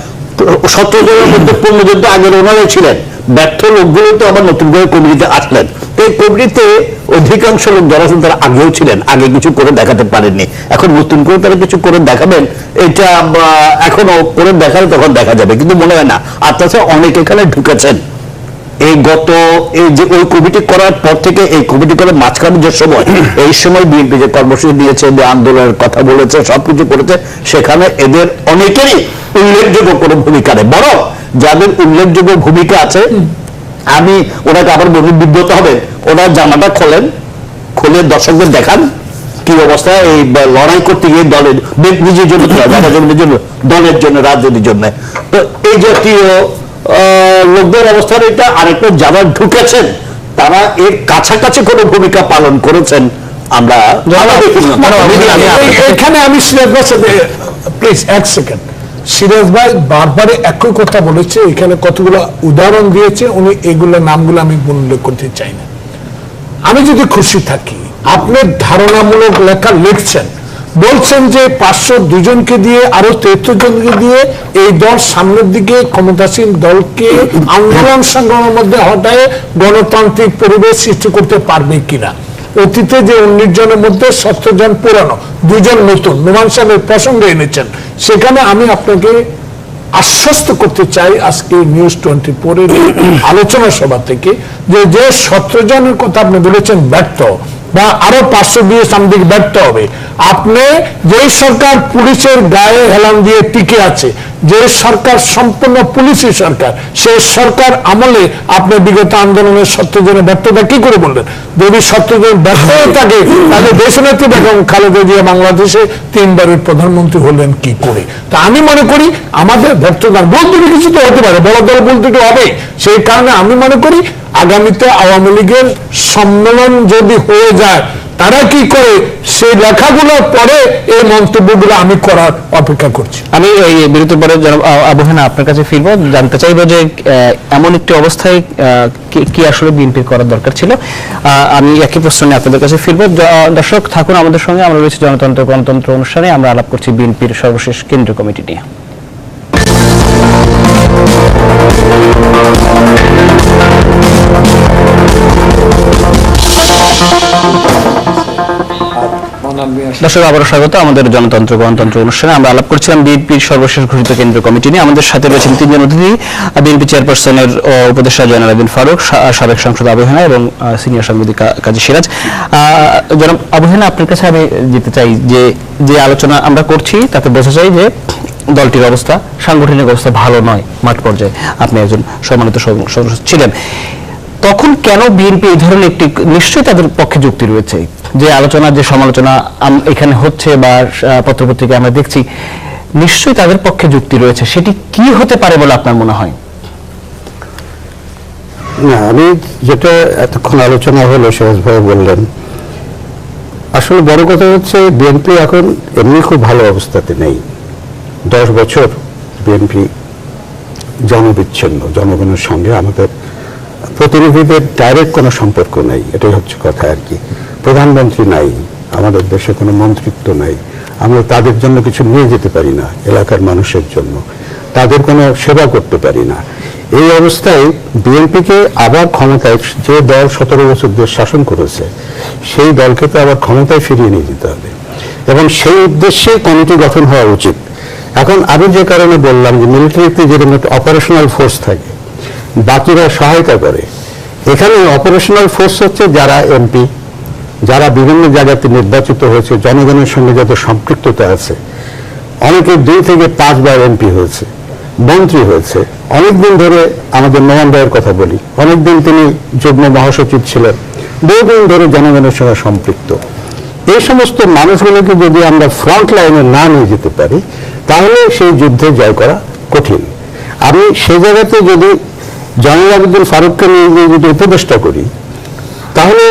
17 জনের মধ্যে 15 জন তো আগের ওনারাই ছিলেন, ব্যর্থ লোকগুলো তো আবার নতুন করে কমিটিতে আসলেন। তো এই কমিটিতে অধিকাংশ লোক যারা আছেন তারা আগেও ছিলেন, আগে কিছু করে দেখাতে পারেননি, এখন নতুন করে তারা কিছু করে দেখাবেন, এটা এখনো করে দেখালে তখন দেখা যাবে, কিন্তু মনে হয় না। আর তাছাড়া অনেক এখানে ঢুকেছেন এই যে ওই কমিটি করার পর থেকে, এই কমিটি করার মাঝখানে যে সময়, এই সময় বিএনপি যে কর্মসূচি দিয়েছে, যে আন্দোলনের কথা বলেছে, সবকিছু করেছে, সেখানে এদের অনেকেরই উল্লেখযোগ্য কোনো ভূমিকা নেই। বরং যাদের উল্লেখযোগ্য ভূমিকা আছে, আমি ওনাকে আবার বিব্রত হবে, ওনার জামাটা খুলে দর্শকদের দেখান কি অবস্থা এই লড়াই করতে গিয়ে দলের নিজের জন্য, দলের জন্য, রাজনীতির জন্য। তো এই জাতীয় লোকদের অবস্থার এটা আরেকটা যারা ঢুকেছেন তারা এর কাছাকাছি কোনো ভূমিকা পালন করেছেন আমরা এখানে আমি সিরাজ ভাই সাথে প্লিজ এক সেকেন্ড, সিরাজ ভাই বারবার একই কথা বলেছে, এখানে কতগুলো উদাহরণ দিয়েছে, উনি এগুলো নামগুলো আমি উল্লেখ করতে চাই না। আমি যদি খুশি থাকি, আপনি ধারণামূলক লেখা লিখছেন, বলছেন যে 502 জনকে দিয়ে আরো 73 জনকে দিয়ে এই দল সামনের দিকে ক্ষমতাসীন দলকে আন্দোলন সংগ্রামের মধ্যে হটায় গণতান্ত্রিক পরিবেশ সৃষ্টি করতে পারবে কিনা। অতীতে যে 19 জনের মধ্যে 17 জন পুরানো, 2 জন নতুন, নোমান সাহেবের প্রসঙ্গে এনেছেন, সেখানে আমি আপনাকে আশ্বস্ত করতে চাই আজকে নিউজ 24 এর আলোচনা সভা থেকে যে 17 জনের কথা আপনি বলেছেন ব্যর্থ, বা আরো 500 দিয়ে সামদিক ব্যর্থ হবে। আপনি যেই সরকার পুলিশের গায়ে হেলান দিয়ে টিকে আছে, যে সরকার সম্পূর্ণ পুলিশি সরকার, সেই সরকার আমলে আপনি বিগত আন্দোলনের 17 জনের ব্যর্থতা কি করে বললেন? যদি 17 জন ব্যর্থ হয়ে থাকে, তাহলে দেশনেত্রী বেগম খালেদা জিয়া বাংলাদেশে 3 বারের প্রধানমন্ত্রী হলেন কি করে? তা আমি মনে করি আমাদের ব্যর্থতা বলতে কিছু তো হতে পারে, বড় দল বলতে তো হবে। সেই কারণে আমি মনে করি আগামীতে আওয়ামী লীগের সম্মেলন যদি হয়ে যায়, তারা কি করে সেই লেখাগুলোর পরে এই মন্তব্যগুলো আমি করার অপেক্ষা করছি। আমি এই বিরতির পরে আবু হেনা আপনার কাছে ফিরবো, জানতে চাইবো যে এমন একটি অবস্থায় কি আসলে বিএনপির করার দরকার ছিল। আমি একই প্রশ্ন নিয়ে আপনাদের কাছে ফিরবো। দর্শক থাকুন আমাদের সঙ্গে, আমরা রয়েছে জনতন্ত্র গণতন্ত্র অনুষ্ঠানে, আমরা আলাপ করছি বিএনপির সর্বশেষ কেন্দ্রীয় কমিটি নিয়ে। দর্শক আবারও স্বাগত আমাদের জনতন্ত্র গণতন্ত্র অনুষ্ঠানে। আমরা আলাপ করছিলাম বিএনপির সর্বশেষ ঘোষিত কেন্দ্রীয় কমিটি নিয়ে। আমাদের সাথে রয়েছেন 3 জন অতিথি, বিএনপি চেয়ারপারসনের উপদেষ্টা জয়নাল আবেদীন ফারুক, সাবেক সাংসদ আবু হেনা এবং সিনিয়র সাংবাদিক কাজী সিরাজ। জনাব আবু হেনা, আপনার কাছে আমি যেতে চাই যে আলোচনা আমরা করছি তাতে বোঝা যায় যে দলটির অবস্থা, সাংগঠনিক অবস্থা ভালো নয় মাঠ পর্যায়ে। আপনি একজন সম্মানিত সদস্য ছিলেন, তখন কেন বিএনপি এই ধরনের একটি, নিশ্চয়ই তাদের পক্ষে যুক্তি রয়েছে, যে আলোচনা যে সমালোচনা এখানে হচ্ছে বা পত্রপত্রিকায় আমরা দেখছি, নিশ্চয়ই তাদের পক্ষে যুক্তি রয়েছে, সেটি কি হতে পারে বলে আপনার মনে হয়? না, আমি যেটা এতক্ষণ আলোচনা হলো সিরাজ ভাই বললেন, আসলে বড় কথা হচ্ছে বিএনপি এখন এমনি খুব ভালো অবস্থাতে নেই। 10 বছর বিএনপি জনবিচ্ছিন্ন, জনগণের সঙ্গে আমাদের প্রতিনিধিদের ডাইরেক্ট কোনো সম্পর্ক নাই, এটাই হচ্ছে কথা আর কি। প্রধানমন্ত্রী নাই, আমাদের দেশে কোনো মন্ত্রিত্ব নাই, আমরা তাদের জন্য কিছু নিয়ে যেতে পারি না, এলাকার মানুষের জন্য তাদের কোনো সেবা করতে পারি না। এই অবস্থায় বিএনপিকে আবার ক্ষমতায়, যে দল 17 বছর দেশ শাসন করেছে সেই দলকে তো আবার ক্ষমতায় ফিরিয়ে নিয়ে যেতে হবে এবং সেই উদ্দেশ্যে কমিটি গঠন হওয়া উচিত। এখন আমি যে কারণে বললাম যে মিলিটারিতে যেরকম একটা অপারেশনাল ফোর্স থাকে, বাকিরা সহায়তা করে, এখানে অপারেশনাল ফোর্স হচ্ছে যারা এমপি, যারা বিভিন্ন জায়গাতে নির্বাচিত হয়েছে, জনগণের সঙ্গে যত সম্পৃক্ততা আছে, অনেকে 2 থেকে 5 বার এমপি হয়েছে, মন্ত্রী হয়েছে, অনেকদিন ধরে আমাদের নোমান ভাইয়ের কথা বলি, অনেকদিন তিনি যুগ্ম মহাসচিব ছিলেন, বহুদিন ধরে জনগণের সঙ্গে সম্পৃক্ত। এই সমস্ত মানুষগুলোকে যদি আমরা ফ্রন্ট লাইনে না নিয়ে যেতে পারি তাহলে সেই যুদ্ধে জয় করা কঠিন। আমি সেই জায়গাতে যদি জয়নুল আবেদিন ফারুককে নিয়ে গিয়ে যদি উপদেষ্টা করি তাহলে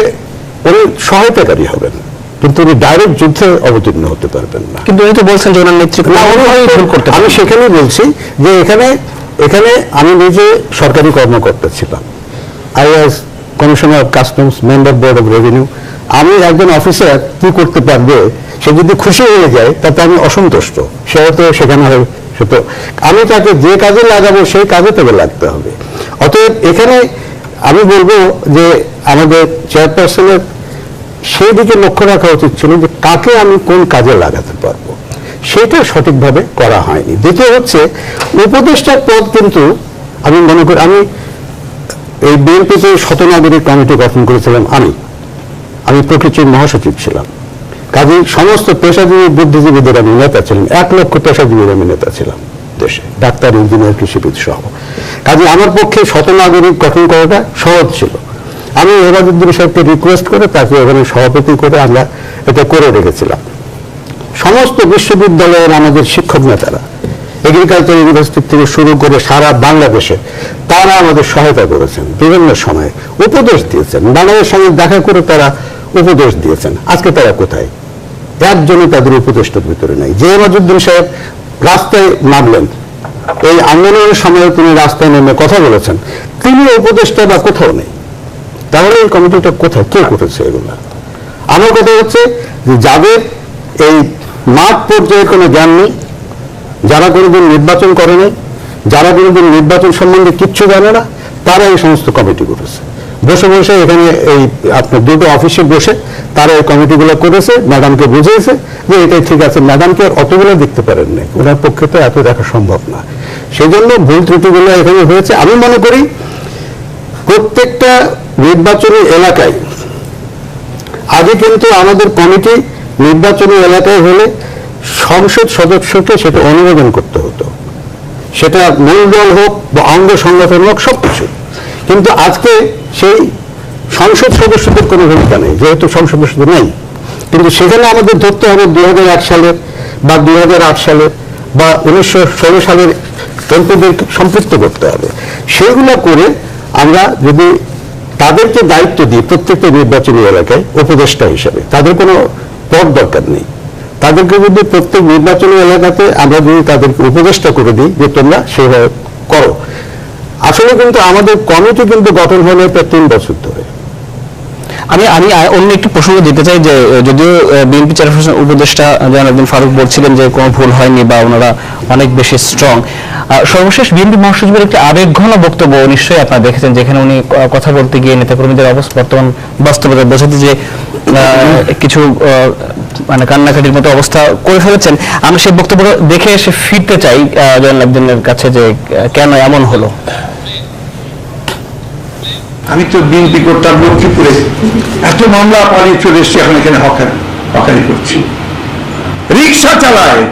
উনি সহায়তাকারী হবেন, কিন্তু উনি ডাইরেক্ট যুদ্ধে অবতীর্ণ হতে পারবেন না। কিন্তু উনি তো বলছেন যে ওনার নেতৃত্ব ভুল করতে আমি সেখানেই বলছি যে এখানে আমি নিজে সরকারি কর্মকর্তা ছিলাম, I was commissioner of customs, member board of revenue. আমি একজন অফিসার কি করতে পারবে, সে যদি খুশি হয়ে যায় তাতে আমি অসন্তুষ্ট, সে হয়তো সেখানে তো আমি তাকে যে কাজে লাগাবো সেই কাজে তবে লাগতে হবে। অতএব এখানে আমি বলবো যে আমাদের চেয়ারপারসনের সেই দিকে লক্ষ্য রাখা উচিত ছিল যে কাকে আমি কোন কাজে লাগাতে পারবো, সেটা সঠিকভাবে করা হয়নি। দ্বিতীয় হচ্ছে উপদেষ্টার পদ, কিন্তু আমি মনে করি আমি এই বিএনপিতে 100 নাগরিক কমিটি গঠন করেছিলাম, আমি প্রকৃতির মহাসচিব ছিলাম, কাজেই সমস্ত পেশাজীবী বুদ্ধিজীবীদের আমি নেতা ছিলাম, 1 লক্ষ পেশাজীবীর আমি নেতা ছিলাম দেশে, ডাক্তার, ইঞ্জিনিয়ার, কৃষিবিদ সহ। কাজে আমার পক্ষে 100 নাগরিক গঠন করাটা সহজ ছিল। আমি এবাদুদ্দিন সাহেবকে রিকোয়েস্ট করে তাকে এখানে সভাপতি করে আমরা এটা করে রেখেছিলাম। সমস্ত বিশ্ববিদ্যালয়ের আমাদের শিক্ষক নেতারা, এগ্রিকালচার ইউনিভার্সিটি থেকে শুরু করে সারা বাংলাদেশে তারা আমাদের সহায়তা করেছেন, বিভিন্ন সময়ে উপদেশ দিয়েছেন, বাংলাদেশের সঙ্গে দেখা করে তারা উপদেশ দিয়েছেন। আজকে তারা কোথায়? একজনই তাদের উপদেষ্টার ভিতরে নাই। যে এবাদুদ্দিন সাহেব রাস্তায় নামলেন, এই আন্দোলনের সময় তিনি রাস্তায় নেমে কথা বলেছেন, তিনি উপদেষ্টা বা কোথাও নেই। তাহলে এই কমিটিটা কোথায়, কে করেছে এগুলা? আমার কথা হচ্ছে যে যাদের এই মাঠ পর্যায়ে কোনো জ্ঞান নেই, যারা কোনোদিন নির্বাচন করে নাই, যারা কোনোদিন নির্বাচন সম্বন্ধে কিচ্ছু জানে না, তারা এই সমস্ত কমিটি করেছে। বসে বসে এখানে এই আপনার 2টো অফিসে বসে তারা এই কমিটিগুলো করেছে, ম্যাডামকে বুঝিয়েছে যে এটাই ঠিক আছে। ম্যাডামকে অতগুলো দেখতে পারেন নাই, ওনার পক্ষে তো এত দেখা সম্ভব না। সেই জন্য ভুল ত্রুটিগুলো এখানে হয়েছে। আমি মনে করি প্রত্যেকটা নির্বাচনী এলাকায় আগে কিন্তু আমাদের কমিটি নির্বাচনী এলাকায় হলে সংসদ সদস্যকে সেটা অনুমোদন করতে হতো, সেটা মূল দল হোক বা অঙ্গ সংগঠন হোক, সবকিছু। কিন্তু আজকে সেই সংসদ সদস্যদের কোনো ভূমিকা নেই, যেহেতু সংসদ সদস্য নেই। কিন্তু সেখানে আমাদের ধরতে হবে 2001 সালের বা 2008 সালের বা 1916 সালের এমপিদের সম্পৃক্ত করতে হবে। সেইগুলো করে আমরা যদি তাদেরকে দায়িত্ব দিই প্রত্যেকটা নির্বাচনী এলাকায় উপদেষ্টা হিসেবে, তাদের কোনো পদ দরকার নেই। তাদেরকে যদি প্রত্যেক নির্বাচনী এলাকাতে আমরা যদি তাদেরকে উপদেষ্টা করে দিই যে তোমরা সেভাবে করো। আসলে কিন্তু আমাদের কমিটি কিন্তু গঠন হলে প্রায় 3 বছর ধরে। আমি অন্য একটু প্রসঙ্গ দিতে চাই যে যদিও বিএনপি চেয়ারপারসন উপদেষ্টা জয়নুল আবেদিন ফারুক বলছিলেন যে কোনো ভুল হয়নি বা ওনারা অনেক বেশি স্ট্রং, সর্বশেষ বিএনপি মহাসচিবের একটি আবেগঘন বক্তব্য নিশ্চয়ই আপনারা দেখেছেন, যেখানে উনি কথা বলতে গিয়ে নেতাকর্মীদের বর্তমান বাস্তবতা বোঝাতে যে কিছু মানে কান্নাকাটির মতো অবস্থা করে ফেলেছেন। আমি সেই বক্তব্য দেখে এসে ফিরতে চাই জয়নুল আবেদিনের কাছে যে কেন এমন হলো। আমি তো বিএনপি করতাম লক্ষ্মীপুরে, এত মামলা পালিয়ে চলে এসছি, এখন এখানে হকারি করছি, রিক্সা চালায়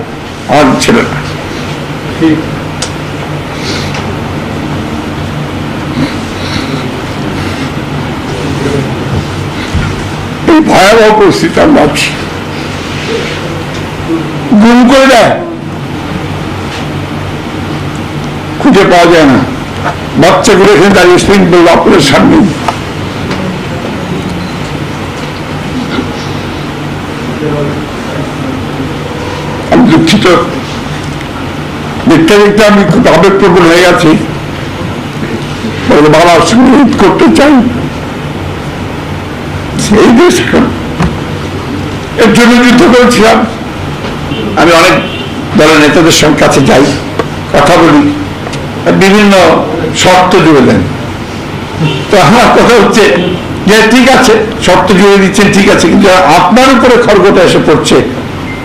আমার ছেলেরা। এই ভয়াবহ পরিস্থিতি আমরা আছি, গুম করে দেয়, খুঁজে পাওয়া যায় না। বাচ্চাগুলো এখানে দাঁড়িয়ে স্পিন বলল আপনার সামনে, আমি দুঃখিত। দেখতে দেখতে আমি খুব আবেগপ্রবণ হয়ে গেছি, বাবার সঙ্গে ঈদ করতে চাই। এই দেশ এর জন্য যুদ্ধ করেছিলাম। আমি অনেক দলের নেতাদের সঙ্গে কাছে যাই, কথা বলি, বিভিন্ন শর্ত জুড়লেন। তো আমার কথা হচ্ছে যে ঠিক আছে, শর্ত জুড়ে দিচ্ছেন, ঠিক আছে, কিন্তু আপনার উপরে খড়গটা এসে পড়ছে,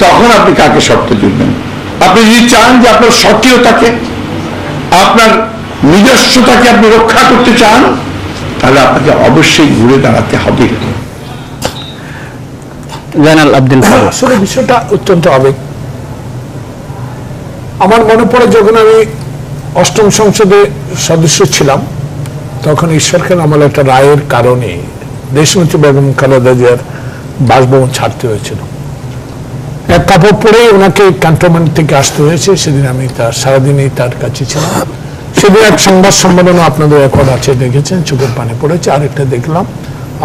তখন আপনি কাকে শর্ত জুড়বেন? আপনি যদি চান যে আপনার স্বকীয়তাকে, আপনার নিজস্বতাকে আপনি রক্ষা করতে চান, তাহলে আপনাকে অবশ্যই ঘুরে দাঁড়াতে হবে। জয়নাল আবদিন ফারুক। আসলে বিষয়টা অত্যন্ত আবেগ। আমার মনে পড়ে যখন আমি অষ্টম সংসদে সদস্য ছিলাম, তখন ঈশ্বরখান আমলে একটা রায়ের কারণে দেশনেত্রী বেগম খালেদা জিয়ার বাসভবন ছাড়তে হয়েছিল। এক কাপড় পরে ওনাকে ক্যান্টনমেন্ট থেকে আসতে হয়েছে। সেদিন আমি তার সারাদিনই তার কাছে ছিলাম। সেদিন এক সংবাদ সম্মেলনে আপনাদের রেকর্ড আছে, দেখেছেন, চোখের পানি পড়েছে। আরেকটা দেখলাম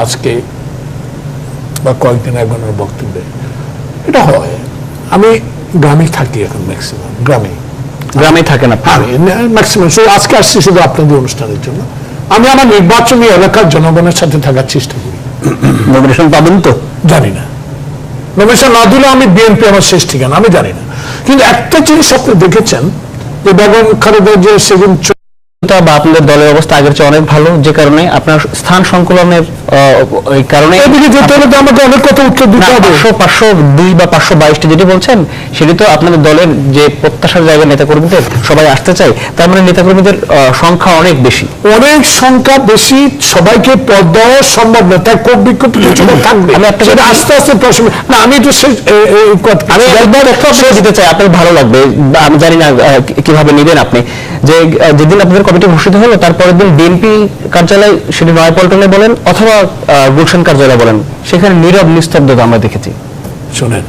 আজকে বা কয়েকদিন আগে ওনার বক্তব্যে। এটা হয়, আমি গ্রামে থাকি এখন, ম্যাক্সিমাম গ্রামে থাকেন আপনি? ম্যাক্সিমাম আজকে আসছি শুধু আপনাদের অনুষ্ঠানের জন্য। আমি আমার নির্বাচনী এলাকার জনগণের সাথে থাকার চেষ্টা করি। নমিনেশন পাবেন তো? জানি না, নমিনেশন না দিলে আমি বিএনপি আমার শেষ ঠিকানা, আমি জানি না। কিন্তু একটা জিনিস আপনি দেখেছেন যে বেগম খালেদা জিয়া সেদিন বা আপনাদের দলের অবস্থা আগের চেয়ে অনেক ভালো, যে কারণে আপনার স্থান সংকলনের ওই কারণে এদিকে যেতে হলে তো আমাকে অনেক কথা উত্তর দিতে হবে। 502 বা 522টি যেটি বলছেন, সেটি তো আপনাদের দলের যে প্রত্যাশার জায়গায় নেতাকর্মীদের সবাই আসতে চায়, তার মানে নেতাকর্মীদের সংখ্যা অনেক বেশি। অনেক সংখ্যা বেশি, সবাইকে পদ দেওয়া সম্ভব না, তাই ক্ষোভ বিক্ষোভ কিছুটা থাকবে। আমি আপনাকে সেটা আস্তে আস্তে প্রশ্ন না, আমি একটু আমি একবার একটা দিতে চাই, আপনার ভালো লাগবে, আমি জানি না কিভাবে নেবেন আপনি। যে যেদিন আপনাদের কমিটি ঘোষিত হলো, তারপরের দিন বিএনপি কার্যালয়, সেটি নয়াপল্টনে বলেন অথবা গুলশান কার্যালয় বলেন, সেখানে নীরব নিস্তব্ধতা আমরা দেখেছি। শোনেন,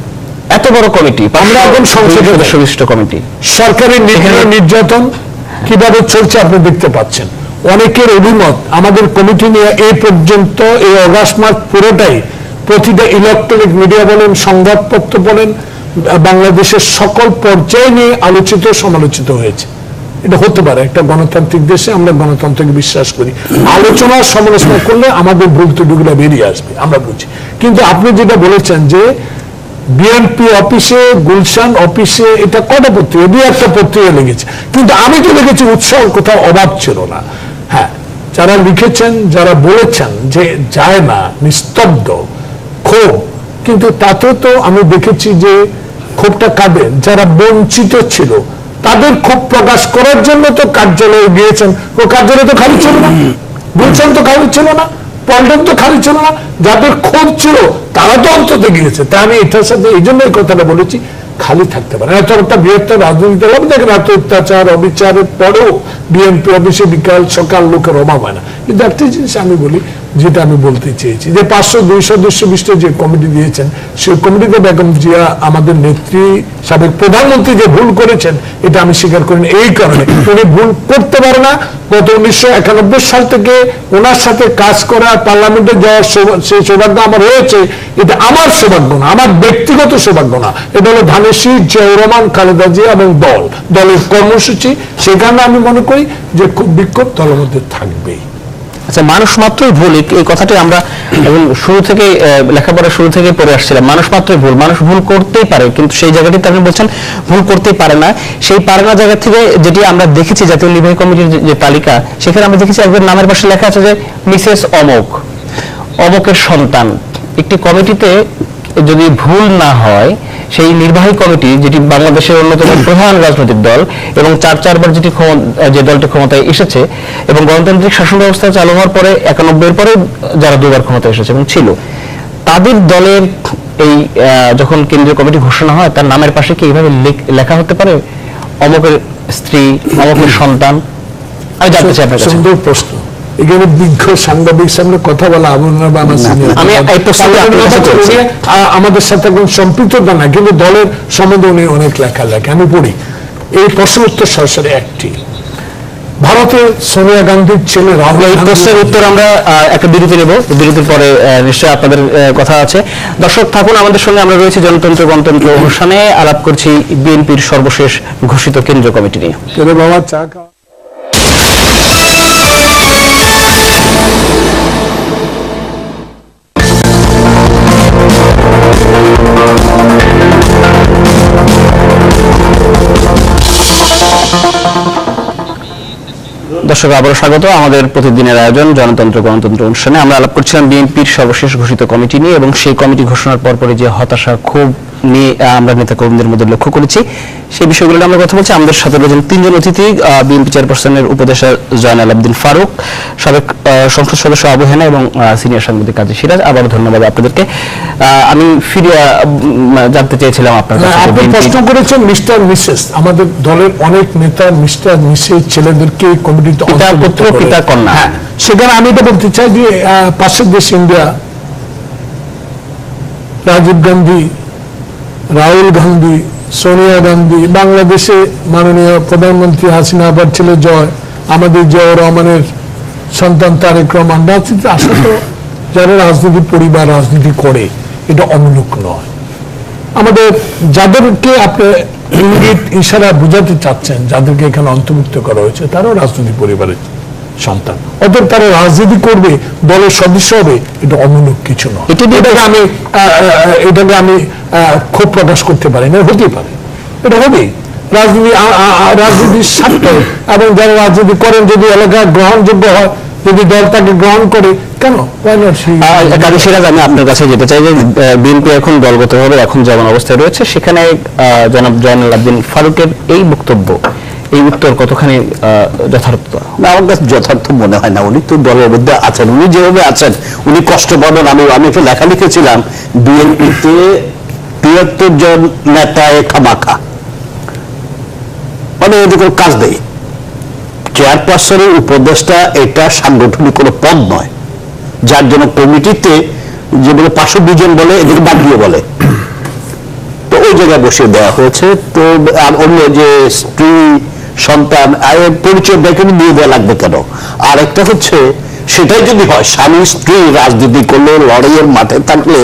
এত বড় কমিটি, আমরা এখন সংসদে সদস্য বিশিষ্ট কমিটি, সরকারের নির্যাতন কিভাবে চলছে আপনি দেখতে পাচ্ছেন। অনেকের অভিমত আমাদের কমিটি নিয়ে এই পর্যন্ত এই অগাস্ট মাস পুরোটাই প্রতিটা ইলেকট্রনিক মিডিয়া বলেন, সংবাদপত্র বলেন, বাংলাদেশের সকল পর্যায়ে নিয়ে আলোচিত সমালোচিত হয়েছে। এটা হতে পারে, একটা গণতান্ত্রিক দেশে আমরা গণতন্ত্রকে বিশ্বাস করি। আলোচনা সমালোচনা করলে আমাদের ভুল ত্রুটিগুলো বেরিয়ে আসবে, আমরা বুঝি। কিন্তু আপনি যেটা বলেছেন যে বিএনপি অফিসে, গুলশান অফিসে, এটা কটা পত্রিকা, দুই একটা পত্রিকা লিখেছে, কিন্তু আমি তো লিখেছি উৎসাহ কোথাও অভাব ছিল না। হ্যাঁ, যারা লিখেছেন, যারা বলেছেন যে যায় না, নিস্তব্ধ ক্ষোভ, কিন্তু তাতে তো আমি দেখেছি যে ক্ষোভটা কাদের, যারা বঞ্চিত ছিল তাদের ক্ষোভ প্রকাশ করার জন্য তো কার্যালয়ে গিয়েছেন। ও কার্যালয় তো খালি ছিল না, গুলশান তো খালি ছিল না, পল্টন তো খালি ছিল না, যাদের ক্ষোভ ছিল তারা তো অন্তত গিয়েছে। তা আমি এটার সাথে এই জন্য এই কথাটা বলেছি, খালি থাকতে পারে এত একটা বৃহত্তর রাজনীতি দল। দেখেন, এত অত্যাচার অবিচারের পরেও বিএনপি অফিসে বিকাল সকাল লোকের অভাব হয় না। কিন্তু একটা জিনিস আমি বলি, যেটা আমি বলতে চেয়েছি, যে 502 সদস্য বিশিষ্ট যে কমিটি দিয়েছেন, সেই কমিটিতে বেগম জিয়া আমাদের নেত্রী, সাবেক প্রধানমন্ত্রী যে ভুল করেছেন, এটা আমি স্বীকার করি না। এই কারণে উনি ভুল করতে পারে না। গত 1991 সাল থেকে ওনার সাথে কাজ করা, পার্লামেন্টে যাওয়ার সেই সৌভাগ্য আমার হয়েছে। এটা আমার সৌভাগ্য না, আমার ব্যক্তিগত সৌভাগ্য না, এটা হলো ধানেশীর, জিয়াউর রহমান, খালেদা জিয়া এবং দলের কর্মসূচি। সেখানে আমি মনে করি যে খুব বিক্ষোভ দলের মধ্যে থাকবেই। আচ্ছা, মানুষ মাত্রই ভুল, এই কথাটি আমরা এবং শুরু থেকে লেখাপড়া শুরু থেকে পড়ে আসছিলাম। মানুষ মাত্রই ভুল, মানুষ ভুল করতেই পারে, কিন্তু সেই জায়গাটিতে আপনি বলছেন ভুল করতেই পারে না। সেই পারে না জায়গা থেকে যেটি আমরা দেখেছি জাতীয় নির্বাহী কমিটির যে তালিকা, সেখানে আমরা দেখেছি একজন নামের পাশে লেখা আছে যে মিসেস অমক, অমকের সন্তান। একটি কমিটিতে যদি ভুল না হয়, সেই নির্বাহী কমিটি, যেটি বাংলাদেশের অন্যতম প্রধান রাজনৈতিক দল এবং চারবার যে দলটি ক্ষমতায় এসেছে এবং গণতান্ত্রিক শাসন ব্যবস্থা চালু হওয়ার পরে 91 পরে যারা দুবার ক্ষমতায় এসেছে এবং ছিল, তাদের দলের এই যখন কেন্দ্রীয় কমিটি ঘোষণা হয়, তার নামের পাশে কি এইভাবে লেখা হতে পারে অমকের স্ত্রী, অমকের সন্তান? আমি জানতে চাই আপনার কাছে। সুন্দর প্রশ্ন। এখানে বিজ্ঞ সাংবাদিক সামনে কথা বলা আমি আমাদের সাথে একদম সম্পৃক্ততা না, কিন্তু দলের সম্বন্ধে উনি অনেক লেখা লেখে, আমি পড়ি। এই প্রশ্ন উত্তর সরাসরি একটি, ভারতের সোনিয়া গান্ধীর ছেলে রাহুল। এই প্রশ্নের উত্তর আমরা একটা বিরতি নেব, বিরতির পরে নিশ্চয়ই আপনাদের কথা আছে। দর্শক থাকুন আমাদের সঙ্গে, আমরা রয়েছি জনতন্ত্র গণতন্ত্র অনুষ্ঠানে, আলাপ করছি বিএনপির সর্বশেষ ঘোষিত কেন্দ্রীয় কমিটি নিয়ে। বাবা চা খাওয়া। দর্শক আবারও স্বাগত আমাদের প্রতিদিনের আয়োজন জনতন্ত্র গণতন্ত্র অনুষ্ঠানে। আমরা আলাপ করছিলাম বিএনপির সর্বশেষ ঘোষিত কমিটি নিয়ে এবং সেই কমিটি ঘোষণার পরপরই যে হতাশা ক্ষোভ নিয়ে আমরা নেতাকর্মীদের মধ্যে লক্ষ্য করেছি সেই বিষয়গুলো নিয়ে আমরা কথা বলছি। আমাদের সাথে রয়েছেন তিনজন অতিথি, বিএনপি চেয়ারপারসনের উপদেষ্টা জয়নাল আবদিন ফারুক, সাবেক সংসদ সদস্য আবু হেনা এবং সিনিয়র সাংবাদিক কাজী সিরাজ। আবারও ধন্যবাদ আপনাদেরকে। আমি ফিরে জানতে চেয়েছিলাম আপনার কাছে, আপনি প্রশ্ন করেছেন মিস্টার মিসেস, আমাদের দলের অনেক নেতা মিস্টার মিসেস ছেলেদেরকে কমিটিতে পিতা পুত্র পিতা কন্যা, সেখানে আমি এটা বলতে চাই যে পাশের দেশ ইন্ডিয়া, রাজীব গান্ধী, রাহুল গান্ধী, সোনিয়া গান্ধী, বাংলাদেশে মাননীয় প্রধানমন্ত্রী হাসিনা আবার ছেলে জয়, আমাদের জিয়াউর রহমানের সন্তান তারেক রহমান, রাজনীতি আসা তো যারা রাজনীতি পরিবার রাজনীতি করে এটা অমূলক নয়। আমাদের যাদেরকে আপনি ইঙ্গিত ইশারা বুঝাতে চাচ্ছেন, যাদেরকে এখানে অন্তর্ভুক্ত করা হয়েছে তারাও রাজনীতি পরিবারের সন্তান, অতএব তারা রাজনীতি করবে, দলের সদস্য হবে, এটা অমূলক কিছু নয়। এটাকে আমি ক্ষোভ প্রকাশ করতে পারি না, হতেই পারে, এটা হবে রাজনীতির স্বার্থে, এবং যারা রাজনীতি করেন যদি এলাকা গ্রহণযোগ্য হয়, যদি দল তাকে গ্রহণ করে, কেন কাজী সিরাজ, আমি আপনার কাছে যেতে চাই যে বিএনপি এখন দলগতভাবে এখন যেমন অবস্থায় রয়েছে সেখানে জনাব জয়নাল আবদিন ফারুকের এই বক্তব্য, এই উত্তর কতখানি যথার্থ? না, আমার কাছে যথার্থ মনে হয় না। উনি তো দলের মধ্যে আছেন, উনি যেভাবে আছেন উনি কষ্ট পাবেন। আমি একটা লেখা লিখেছিলাম, বিএনপিতে ৭৩ জন নেতায় খামাখা, মানে এদের কোনো কাজ নেই। চেয়ারপারসনের উপদেষ্টা এটা সাংগঠনিক কোনো পদ নয়, যার জন্য কমিটিতে যে বলে 502 জন বলে এদেরকে বাদ দিয়ে বলে, তো ওই জায়গায় বসিয়ে দেওয়া হয়েছে। তো অন্য যে স্ত্রী সন্তান পরিচয় দেখে দিয়ে দেওয়া লাগবে কেন? আর একটা হচ্ছে, সেটাই যদি হয় স্বামী স্ত্রী রাজনীতি করলে লড়াইয়ের মাঠে থাকলে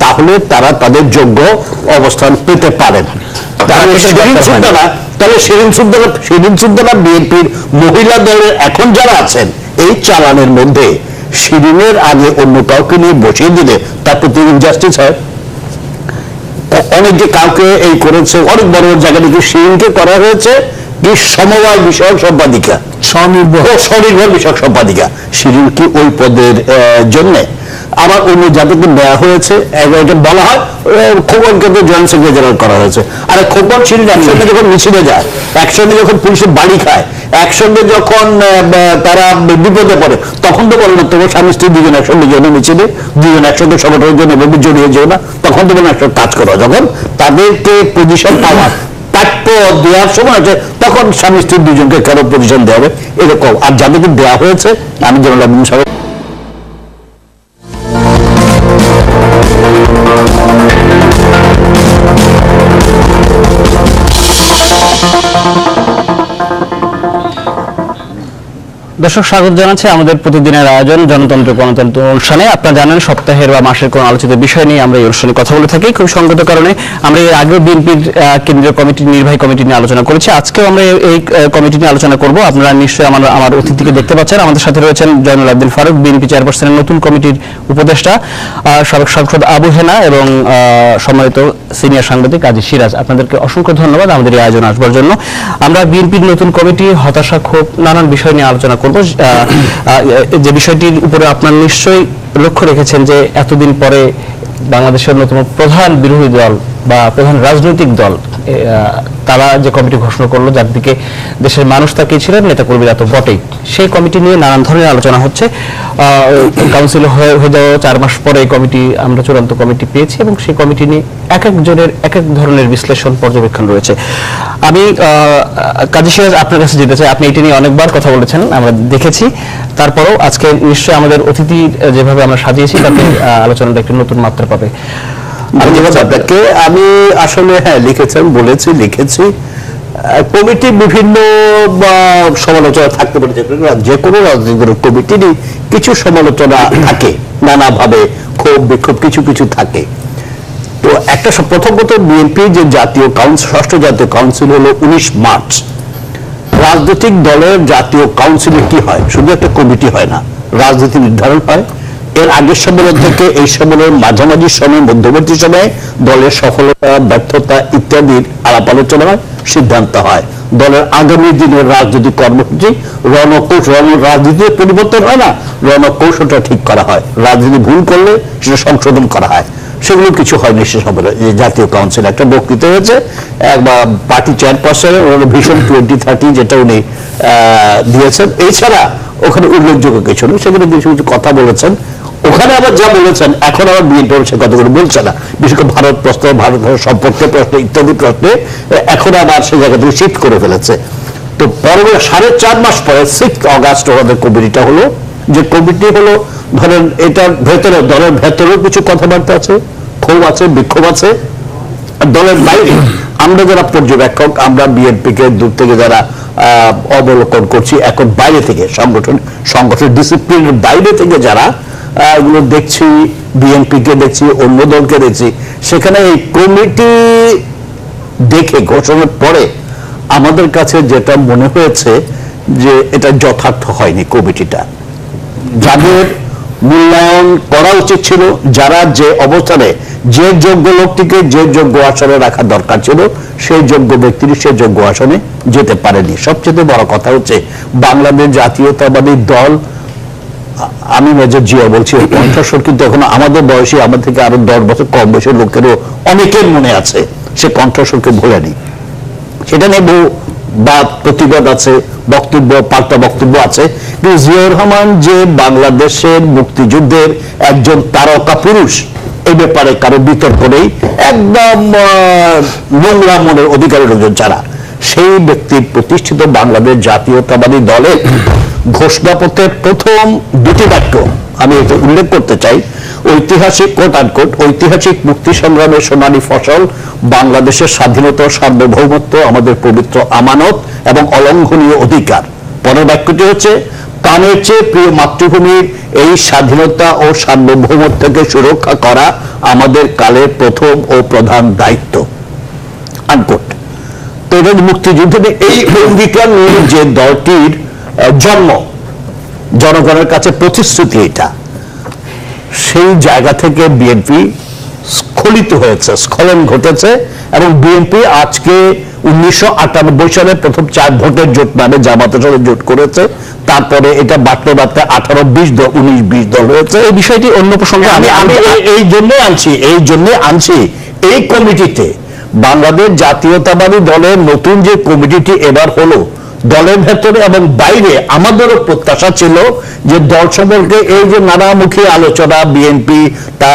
তাহলে তারা তাদের যোগ্য অবস্থান পেতে পারেন। তাহলে শিরিন সুলতানা বিএনপির মহিলা দলের এখন যারা আছেন এই চালানের মধ্যে শিরিনের আগে অন্য কাউকে নিয়ে বসিয়ে দিলে তার প্রতি ইনজাস্টিস হয়। অনেক যে কাউকে এই করেছে, অনেক বড় বড় জায়গা থেকে শিরিনকে করা হয়েছে কি সমবায় বিষয়ক সম্পাদিকা, স্বনির্ভর বিষয়ক সম্পাদিকা। শিরিন কি ওই পদের জন্য? আবার অন্য যাদেরকে দেওয়া হয়েছে, এটা বলা হয় খোকনকে তো জয়েন্ট সেক্রেটারি জেনারেল করা হয়েছে। আর খোকন শিরিন একসঙ্গে যখন মিছিলে যায়, একসঙ্গে যখন পুলিশের বাড়ি খায়, একসঙ্গে যখন তারা বিপদে পড়ে, তখন তো বলে না তোমার স্বামী স্ত্রী দুজন একসঙ্গে জন্য মিছিলে, দুজন একসঙ্গে সংগঠনের জন্য এভাবে জড়িয়ে যেও না, তখন তো বলে একটা কাজ করো। যখন তাদেরকে পজিশন পাওয়ার প্রাপ্য দেওয়ার সময় আছে, তখন স্বামী স্ত্রী দুজনকে কেন পজিশন দেওয়া হবে এরকম। আর যাদেরকে দেওয়া হয়েছে, আমি জয়নাল আবদিন সাহেব দর্শক স্বাগত জানাচ্ছি আমাদের প্রতিদিনের আয়োজন জনতন্ত্র গণতন্ত্র অনুষ্ঠানে। আপনারা জানেন সপ্তাহের বা মাসের কোন আলোচিত বিষয় নিয়ে আমরা এই অনুষ্ঠানে কথা বলে থাকি। খুব সঙ্গত কারণে আমরা এর আগে বিএনপির কেন্দ্রীয় কমিটি নির্বাহী কমিটি নিয়ে আলোচনা করেছি, আজকেও আমরা এই কমিটি নিয়ে আলোচনা করব। আপনারা নিশ্চয়ই আমার অতিথিকে দেখতে পাচ্ছেন। আমাদের সাথে রয়েছেন জয়নাল আবদিন ফারুক, বিএনপি চেয়ারপারসনের নতুন কমিটির উপদেষ্টা, সাবেক সাংসদ আবু হেনা এবং সম্মানিত সিনিয়র সাংবাদিক কাজী সিরাজ। আপনাদেরকে অসংখ্য ধন্যবাদ আমাদের এই আয়োজনে আসবার জন্য। আমরা বিএনপির নতুন কমিটি, হতাশা, ক্ষোভ, নানান বিষয় নিয়ে আলোচনা করব। যে বিষয়টির উপরে আপনারা নিশ্চয়ই লক্ষ্য রেখেছেন যে এতদিন পরে বাংলাদেশের অন্যতম প্রধান বিরোধী দল বা প্রধান রাজনৈতিক দল তারা যে কমিটি ঘোষণা করলো, যার দিকে দেশের মানুষ তাকিয়েছিলেন, নেতাকর্মীরা তো বটেই, সেই কমিটি নিয়ে নানান ধরনের আলোচনা হচ্ছে। কাউন্সিল হয়ে যাওয়া 4 মাস পরে এই কমিটি, আমরা চূড়ান্ত কমিটি পেয়েছি এবং সেই কমিটি নিয়ে এক একজনের এক এক ধরনের বিশ্লেষণ পর্যবেক্ষণ রয়েছে। আমি কাজী সিরাজ আপনার কাছে যেতে চাই। আপনি এটি নিয়ে অনেকবার কথা বলেছেন, আমরা দেখেছি। তারপরেও আজকে নিশ্চয়ই আমাদের অতিথি যেভাবে আমরা সাজিয়েছি তাতে আলোচনাটা একটি নতুন মাত্রা পাবে। আপনাকে আমি আসলে লিখেছি কমিটি বিভিন্ন সমালোচনা থাকতে পারে, যে কোনো রাজনৈতিক কমিটিরই কিছু সমালোচনা থাকে, নানাভাবে ক্ষোভ বিক্ষোভ কিছু কিছু থাকে। তো একটা প্রথমত বিএনপি যে জাতীয় কাউন্সিল, ষষ্ঠ জাতীয় কাউন্সিল হলো 19 মার্চ। রাজনৈতিক দলের জাতীয় কাউন্সিলে কি হয়? শুধু একটা কমিটি হয় না, রাজনীতি নির্ধারণ হয়। এর আগের সম্মেলন থেকে এই সম্মেলনের মাঝামাঝি সময়, মধ্যবর্তী সময়ে দলের সফলতা ব্যর্থতা ইত্যাদির আলাপ আলোচনা হয়, সিদ্ধান্ত হয়। দলের আগামী দিনের রাজনৈতিক কর্মসূচি রাজনীতির পরিবর্তন হয় না, রণকৌশলটা ঠিক করা হয়। রাজনীতি ভুল করলে সেটা সংশোধন করা হয়। সেগুলো কিছু হয়নি সে সময়। জাতীয় কাউন্সিল একটা বক্তৃতা হয়েছে, পার্টি চেয়ারপারসনের ভিশন 2030 যেটা উনি দিয়েছেন। এছাড়া ওখানে উল্লেখযোগ্য কিছু নেই, সেখানে কিছু কিছু কথা বলেছেন। ওখানে আবার যা বলেছেন এখন আবার বিএনপি সে কথাগুলো বলছে না, বিশেষ করে ভারত প্রশ্ন, ভারত সম্পর্কে প্রশ্ন ইত্যাদি প্রশ্নে এখন আবার সে জায়গা থেকে শিফট করে ফেলেছে। তো পরবর্তী 4.5 মাস পরে 6 অগাস্ট আমাদের কমিটিটা হলো, যে কমিটি হলো ধরেন এটার ভেতরে দলের ভেতরেও কিছু কথাবার্তা আছে, ক্ষোভ আছে, বিক্ষোভ আছে। দলের বাইরে আমরা যারা পর্যবেক্ষক, আমরা বিএনপি কে দূর থেকে যারা অবলোকন করছি, এখন বাইরে থেকে সংগঠন ডিসিপ্লিনের বাইরে থেকে যারা এগুলো দেখছি, বিএনপি কে দেখছি, অন্য দলকে দেখছি, সেখানে এই কমিটি দেখে ঘোষণার পরে আমাদের কাছে যেটা মনে হয়েছে যে এটা যথার্থ হয়নি। কমিটিটা যাদের মূল্যায়ন করা উচিত ছিল, যারা যে অবস্থানে যে যোগ্য লোকটিকে যে যোগ্য আসনে রাখা দরকার ছিল, সেই যোগ্য ব্যক্তি সে যোগ্য আসনে যেতে পারেনি। সবচেয়ে বড় কথা হচ্ছে বাংলাদেশ জাতীয়তাবাদী দল, আমি মেজর জিয়া বলছি, কণ্ঠস্বর কিন্তু এখন আমাদের বয়সী, আমার থেকে আরো 10 বছর কম বয়সের লোকেরও অনেকের মনে আছে, সে কণ্ঠস্বরকে ভোলেনি। সেটা নিয়ে বহু বাদ প্রতিবাদ আছে, বক্তব্য, পাল্টা বক্তব্য আছে। কিন্তু জিয়াউর রহমান যে বাংলাদেশের মুক্তিযুদ্ধের একজন তারকা পুরুষ, এই ব্যাপারে কারো বিতর্ক নেই। একদম নোংরা মনের অধিকারী লোকজন ছাড়া সেই ব্যক্তির প্রতিষ্ঠিত বাংলাদেশ জাতীয়তাবাদী দলের ঘোষণাপত্রের প্রথম 2টি বাক্য আমি এটা উল্লেখ করতে চাই। ঐতিহাসিক কোট আনকোট, ঐতিহাসিক মুক্তি সংগ্রামের সোনালী ফসল বাংলাদেশের স্বাধীনতা, সার্বভৌমত্ব আমাদের পবিত্র আমানত এবং অলঙ্ঘনীয় অধিকার। পরের বাক্যটি হচ্ছে, প্রাণের চেয়ে প্রিয় মাতৃভূমির এই স্বাধীনতা ও সার্বভৌমত্বকে সুরক্ষা করা আমাদের কালের প্রথম ও প্রধান দায়িত্ব। আনকোট। তো এটা মুক্তিযুদ্ধের এই অঙ্গীকার নিয়ে যে দলটির জন্ম, জনগণের কাছে প্রতিশ্রুতি, এটা সেই জায়গা থেকে বিএনপি স্খলিত হয়েছে, স্খলন ঘটেছে। এবং বিএনপি আজকে 1998 সালে প্রথম 4 ভোটের জোট নামে জামাতের সাথে জোট করেছে, তারপরে এটা বাড়তে 19-20 দল, 19-20 দল হয়েছে। এই বিষয়টি অন্য প্রসঙ্গে আমি এই জন্য আনছি এই কমিটিতে বাংলাদেশ জাতীয়তাবাদী দলের নতুন যে কমিটিটি এবার হলো, দলের ভেতরে এবং বাইরে আমাদেরও প্রত্যাশা ছিল যে দল সম্পর্কে এই যে নানামুখী আলোচনা, বিএনপি তা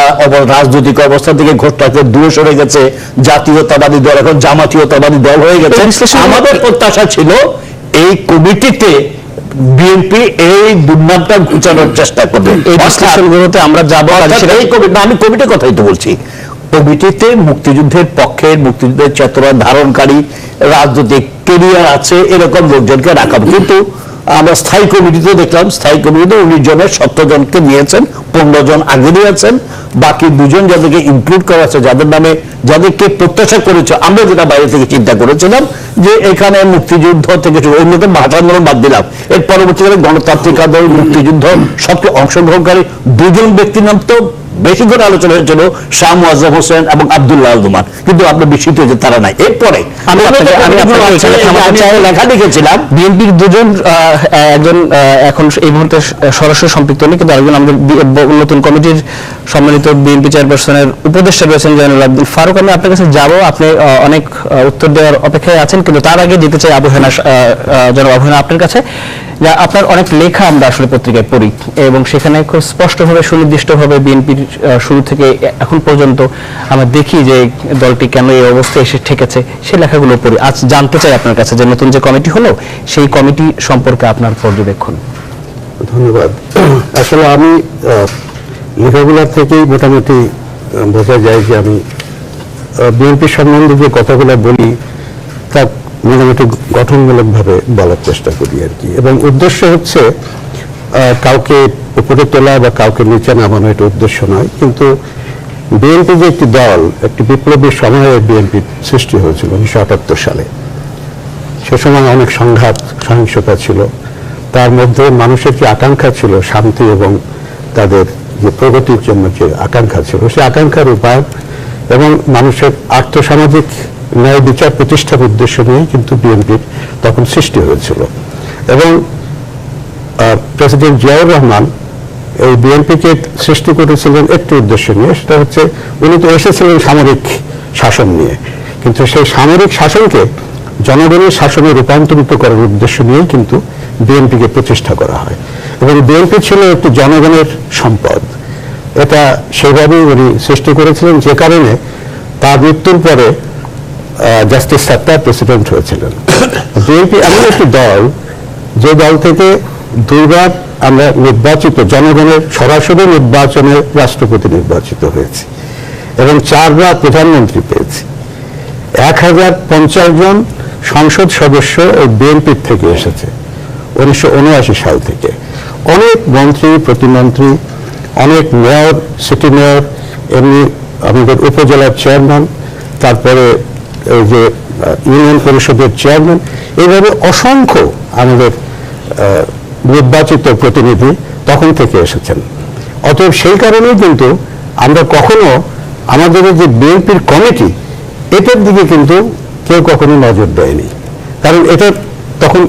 রাজনৈতিক অবস্থা থেকে ঘোষণাকে দূরে সরে গেছে, জাতীয়তাবাদী দল এখন জামাতীয়তাবাদী দল হয়ে গেছে। আমাদের প্রত্যাশা ছিল এই কমিটিতে বিএনপি এই দুর্নামটা ঘুচানোর চেষ্টা করবে। এই বিশ্লেষণগুলোতে আমরা যাবো। আমি কমিটির কথাই তো বলছি। কমিটিতে মুক্তিযুদ্ধের পক্ষে, মুক্তিযুদ্ধের চেতনা ধারণকারী, রাজনৈতিক কেরিয়ার আছে এরকম লোকজনকে রাখা। কিন্তু আমরা স্থায়ী কমিটিতে দেখলাম, স্থায়ী কমিটিতে 19 জনের 17 জনকে নিয়েছেন, 15 জন আগে নিয়েছেন, বাকি 2 জন যাদেরকে ইনক্লুড করা আছে, যাদের নামে যাদেরকে প্রত্যাশা করেছে, আমরা যেটা বাইরে থেকে চিন্তা করেছিলাম যে এখানে মুক্তিযুদ্ধ থেকে অন্যতম ভাষা আন্দোলন বাদ দিলাম, এর পরবর্তীকালে গণতান্ত্রিক আন্দোলন, মুক্তিযুদ্ধ সবচেয়ে অংশগ্রহণকারী 2 জন ব্যক্তির নাম তো বেশি করে আলোচনা হয়েছিল, শাহ মুআজ্জম হোসেন এবং আব্দুল্লাহ আল দুমান, কিন্তু আমরা বিস্মিত যে তারা নাই। এরপরে আমি লেখা লিখেছিলাম বিএনপির 2 জন, একজন এখন এই মুহূর্তে সরাসরি সম্পৃক্ত নেই, কিন্তু আরেকজন আমাদের নতুন কমিটির সম্মানিত বিএনপি চেয়ারপারসনের উপদেষ্টা রয়েছেন জয়নুল আবদিন ফারুক। আমি আপনার কাছে যাবো, আপনি অনেক উত্তর দেওয়ার অপেক্ষায় আছেন, কিন্তু তার আগে যেতে চাই জনাব আবু হেনা আপনার কাছে। আপনার অনেক লেখা আমরা আসলে পত্রিকায় পড়ি এবং সেখানে খুব স্পষ্টভাবে, সুনির্দিষ্টভাবে বিএনপির শুরু থেকে এখন পর্যন্ত আমরা দেখি যে দলটি কেন এই অবস্থায় এসে ঠেকেছে, সেই লেখাগুলো পড়ি। আজ জানতে চাই আপনার কাছে যে নতুন যে কমিটি হলো, সেই কমিটি সম্পর্কে আপনার পর্যবেক্ষণ। ধন্যবাদ। আসলে আমি লেখাগুলো থেকেই মোটামুটি বোঝা যায় যে আমি বিএনপি সম্বন্ধে যে কথাগুলো বলি তা মোটামুটি গঠনমূলকভাবে বলার চেষ্টা করি আর কি। এবং উদ্দেশ্য হচ্ছে কাউকে উপরে তোলা বা কাউকে নিচে নামানো, এটা উদ্দেশ্য নয়। কিন্তু বিএনপি যে একটি দল, একটি বিপ্লবী সময়ে বিএনপি সৃষ্টি হয়েছিল 1978 সালে। সে সময় অনেক সংঘাত, সহিংসতা ছিল। তার মধ্যে মানুষের যে আকাঙ্ক্ষা ছিল শান্তি এবং তাদের যে প্রগতির জন্য যে আকাঙ্ক্ষা ছিল, সেই আকাঙ্ক্ষার রূপায়ণ এবং মানুষের আর্থসামাজিক ন্যায় বিচার প্রতিষ্ঠার উদ্দেশ্য নিয়ে কিন্তু বিএনপির তখন সৃষ্টি হয়েছিল। এবং প্রেসিডেন্ট জিয়াউর রহমান এই বিএনপিকে সৃষ্টি করেছিলেন একটি উদ্দেশ্য নিয়ে, সেটা হচ্ছে উনি তো এসেছিলেন সামরিক শাসন নিয়ে, কিন্তু সেই সামরিক শাসনকে জনগণের শাসনে রূপান্তরিত করার উদ্দেশ্য নিয়েই কিন্তু বিএনপিকে প্রতিষ্ঠা করা হয়। এবং বিএনপি ছিল একটি জনগণের সম্পদ, এটা সেভাবেই উনি সৃষ্টি করেছিলেন, যে কারণে তার মৃত্যুর পরে জাস্টিস সাত্তার প্রেসিডেন্ট হয়েছিলেন। বিএনপি এমন একটি দল, যে দল থেকে দুইবার আমরা নির্বাচিত, জনগণের সরাসরি নির্বাচনে রাষ্ট্রপতি নির্বাচিত হয়েছি এবং 4 বার প্রধানমন্ত্রী পেয়েছি। 1050 জন সংসদ সদস্য ওই বিএনপির থেকে এসেছে 1979 সাল থেকে। অনেক মন্ত্রী, প্রতিমন্ত্রী, অনেক মেয়র, সিটি মেয়র, এমনি আমাদের উপজেলার চেয়ারম্যান, তারপরে এই যে ইউনিয়ন পরিষদের চেয়ারম্যান, এইভাবে অসংখ্য আমাদের নির্বাচিত প্রতিনিধি তখন থেকে এসেছেন। অতএব সেই কারণেই কিন্তু আমরা কখনো আমাদের যে বিএনপির কমিটি, এটার দিকে কিন্তু কেউ কখনো নজর দেয়নি, কারণ এটা তখন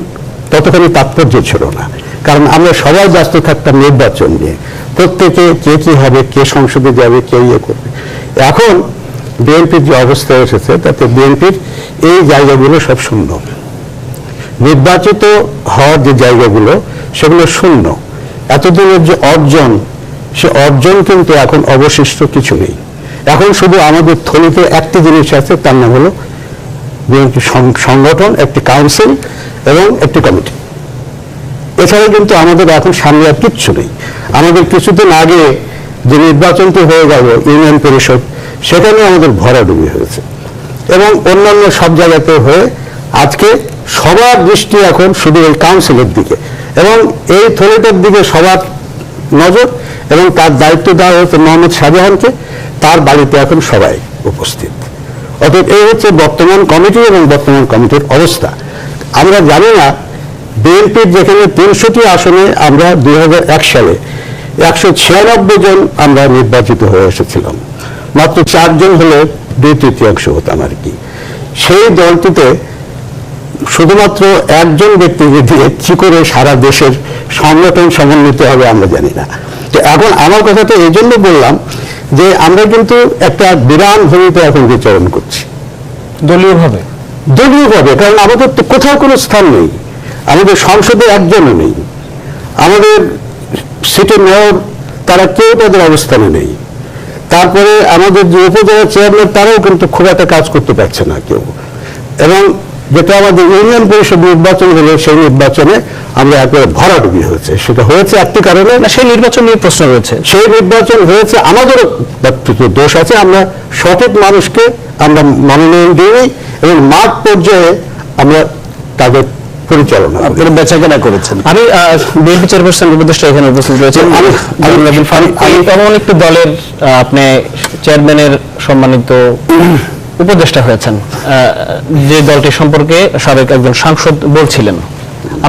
ততখানি তাৎপর্য ছিল না। কারণ আমরা সবাই ব্যস্ত থাকতাম নির্বাচন নিয়ে, প্রত্যেকে কে কি হবে, কে সংসদে যাবে, কে ইয়ে করবে। এখন বিএনপির যে অবস্থা এসেছে, তাতে বিএনপির এই জায়গাগুলো সব শূন্য। নির্বাচিত হওয়ার যে জায়গাগুলো, সেগুলো শূন্য। এতদিনের যে অর্জন, সে অর্জন কিন্তু এখন অবশিষ্ট কিছু নেই। এখন শুধু আমাদের থলিতে একটি জিনিস আছে, তার নাম হলো বিএনপি সংগঠন, একটি কাউন্সিল এবং একটি কমিটি। এছাড়া কিন্তু আমাদের এখন সামনে আর কিচ্ছু নেই। আমাদের কিছুদিন আগে যে নির্বাচনটি হয়ে গেল ইউনিয়ন পরিষদ, সেখানে আমাদের ভরাডুবি হয়েছে এবং অন্যান্য সব জায়গাতে হয়ে আজকে সবার দৃষ্টি এখন শুধু এই কাউন্সিলের দিকে এবং এই থলিটার দিকে সবার নজর, এবং তার দায়িত্ব দেওয়া হয়েছে মোহাম্মদ শাহজাহানকে। তার বাড়িতে এখন সবাই উপস্থিত। অতএব এই হচ্ছে বর্তমান কমিটি এবং বর্তমান কমিটির অবস্থা। আমরা জানি না বিএনপির যেখানে 300টি আসনে আমরা 2001 সালে 196 জন আমরা নির্বাচিত হয়ে এসেছিলাম, মাত্র 4 জন হলে 2/3 হতাম আর কি। সেই দলটিতে শুধুমাত্র একজন ব্যক্তিকে দিয়ে কি করে সারা দেশের সংগঠন সমন্বিত হবে আমরা জানি না। তো এখন আমার কথাটা এই জন্য বললাম যে আমরা কিন্তু একটা বিরান ভূমিতে এখন বিচরণ করছি দলীয়ভাবে। কারণ আমাদের তো কোথাও কোনো স্থান নেই, আমাদের সংসদে একজনও নেই, আমাদের সিটি মেয়র তারা কেউ তাদের অবস্থানে নেই, তারপরে আমাদের যে উপজেলা চেয়ারম্যান তারাও কিন্তু খুব একটা কাজ করতে পারছে না কেউ। এবং যেটা আমাদের ইউনিয়ন পরিষদ নির্বাচন হলো, সেই নির্বাচনে আমরা একবারে ভরাডুবি হয়েছে। সেটা হয়েছে একটি কারণে, না, সেই নির্বাচন নিয়ে প্রশ্ন রয়েছে। সেই নির্বাচন হয়েছে আমাদেরও দোষ আছে, আমরা সঠিক মানুষকে আমরা মনোনয়ন দিই এবং মাঠ পর্যায়ে আমরা তাদের পরিচালনা আপনারা বেচাকেনা করেছেন। আমি বিএনপি চেয়ারপারসন উপদেষ্টা এখানে উপস্থিত রয়েছেন, আমি তেমন একটি দলের আপনি চেয়ারম্যানের সম্মানিত উপদেষ্টা হয়েছেন, যে দলটি সম্পর্কে সাবেক একজন সাংসদ বলছিলেন,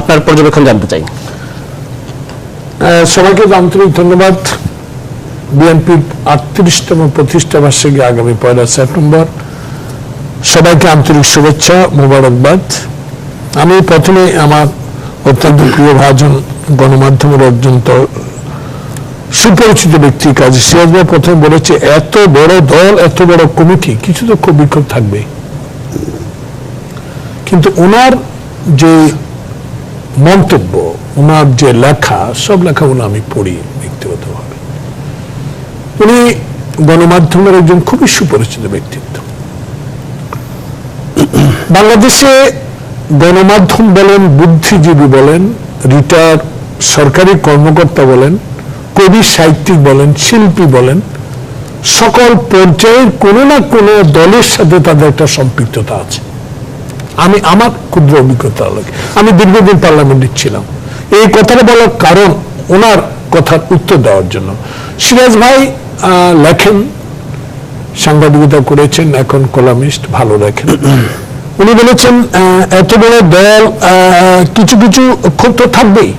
আপনার পর্যবেক্ষণ জানতে চাই। সবাইকে আন্তরিক ধন্যবাদ। বিএনপির 38তম প্রতিষ্ঠা বার্ষিকী আগামী 1 সেপ্টেম্বর। সবাইকে আন্তরিক শুভেচ্ছা, মোবারকবাদ। আমি প্রথমে আমার অত্যন্ত প্রিয় ভাজন, গণমাধ্যমের অত্যন্ত সুপরিচিত ব্যক্তি কাজী সিরাজ ভাই প্রথমে বলেছে, এত বড় দল, এত বড় কমিটি, কিছু তো ক্ষোভ বিক্ষোভ থাকবে। কিন্তু ওনার যে মন্তব্য, ওনার যে লেখা, সব লেখাগুলো আমি পড়ি ব্যক্তিগতভাবে। উনি গণমাধ্যমের একজন খুবই সুপরিচিত ব্যক্তিত্ব। বাংলাদেশে গণমাধ্যম বলেন, বুদ্ধিজীবী বলেন, রিটায়ার্ড সরকারি কর্মকর্তা বলেন, কবি সাহিত্যিক বলেন, শিল্পী বলেন, সকল পর্যায়ের কোনো না কোনো দলের সাথে তাদের একটা সম্পৃক্ততা আছে। আমি আমার ক্ষুদ্র অভিজ্ঞতা আলোকে, আমি দীর্ঘদিন পার্লামেন্টে ছিলাম। এই কথাটা বলার কারণ ওনার কথার উত্তর দেওয়ার জন্য। সিরাজ ভাই লেখেন, সাংবাদিকতা করেছেন, এখন কলামিস্ট, ভালো লেখেন। উনি বলেছেন, এত বড় দল, কিছু কিছু ক্ষোভ তো থাকবেই।